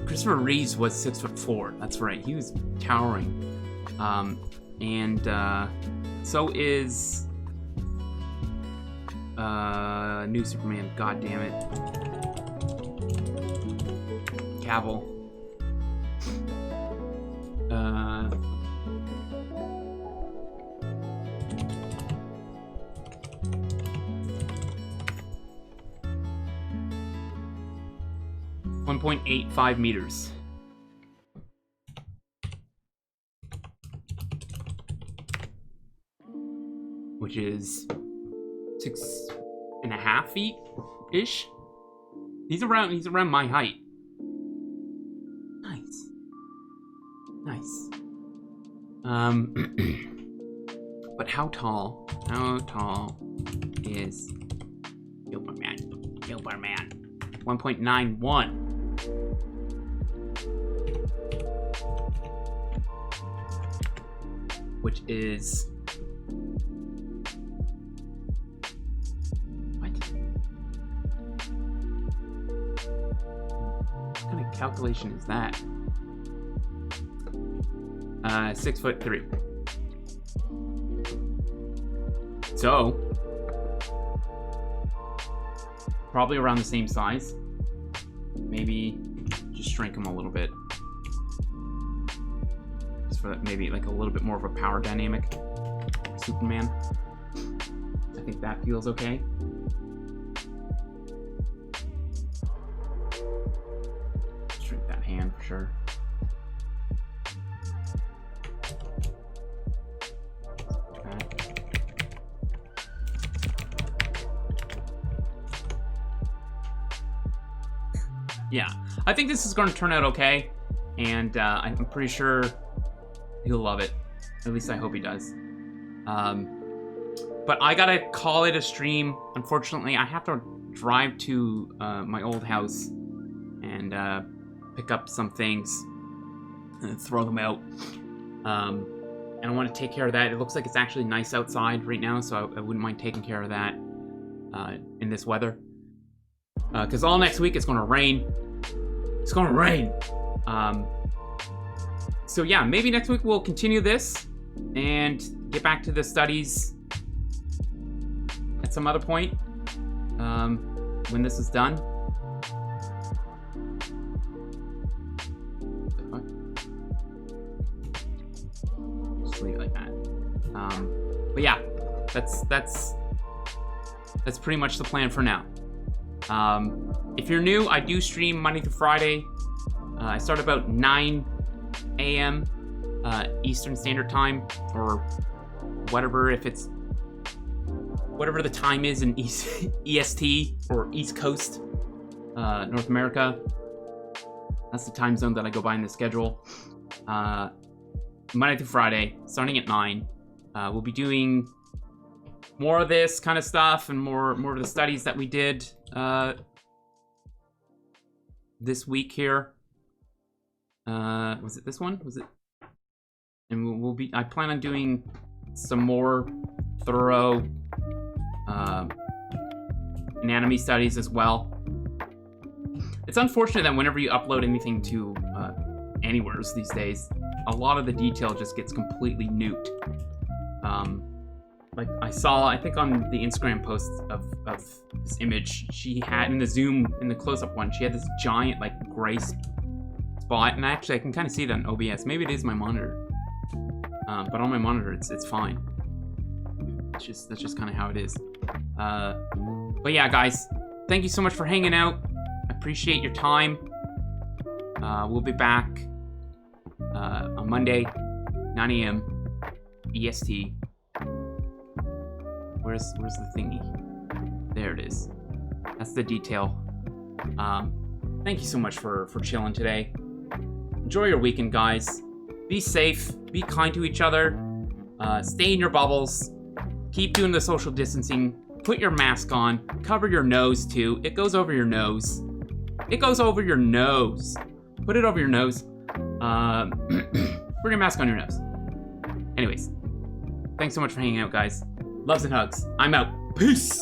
Christopher Reeves was 6'4". That's right, he was towering. So is new Superman. God damn it, Cavill. 1.85 meters. Which is 6.5 feet-ish. He's around my height. Nice. Nice. But how tall is Gilbertman? 1.91. Which is... What kind of calculation is that? 6'3". So, probably around the same size. Maybe just shrink him a little bit. Just for maybe like a little bit more of a power dynamic. Superman. I think that feels okay. Shrink that hand for sure. Yeah, I think this is going to turn out okay, and I'm pretty sure he'll love it. At least I hope he does. But I gotta call it a stream. Unfortunately, I have to drive to my old house and pick up some things and throw them out. And I want to take care of that. It looks like it's actually nice outside right now, so I wouldn't mind taking care of that in this weather. Because all next week it's going to rain. It's going to rain. So yeah, maybe next week we'll continue this and get back to the studies at some other point when this is done. Just leave it like that. But yeah, that's pretty much the plan for now. If you're new, I do stream Monday through Friday. I start about 9 a.m. Eastern Standard Time, or whatever, if it's whatever the time is in EST or East Coast, North America. That's the time zone that I go by in the schedule. Monday through Friday, starting at 9. We'll be doing more of this kind of stuff and more of the studies that we did this week here. Was it this one? Was it? And we'll be. I plan on doing some more thorough anatomy studies as well. It's unfortunate that whenever you upload anything to Anywheres these days, a lot of the detail just gets completely nuked. Like I saw, I think on the Instagram post of this image, she had in the zoom, in the close-up one, she had this giant like gray spot, and actually I can kind of see that on OBS. Maybe it is my monitor, but on my monitor it's fine. That's just kind of how it is. But yeah, guys, thank you so much for hanging out. I appreciate your time. We'll be back on Monday, 9 a.m. EST. Where's the thingy? There it is. That's the detail. Thank you so much for chilling today. Enjoy your weekend, guys. Be safe. Be kind to each other. Stay in your bubbles. Keep doing the social distancing. Put your mask on. Cover your nose, too. It goes over your nose. It goes over your nose. Put it over your nose. Put your mask on your nose. Anyways, thanks so much for hanging out, guys. Loves and hugs. I'm out. Peace.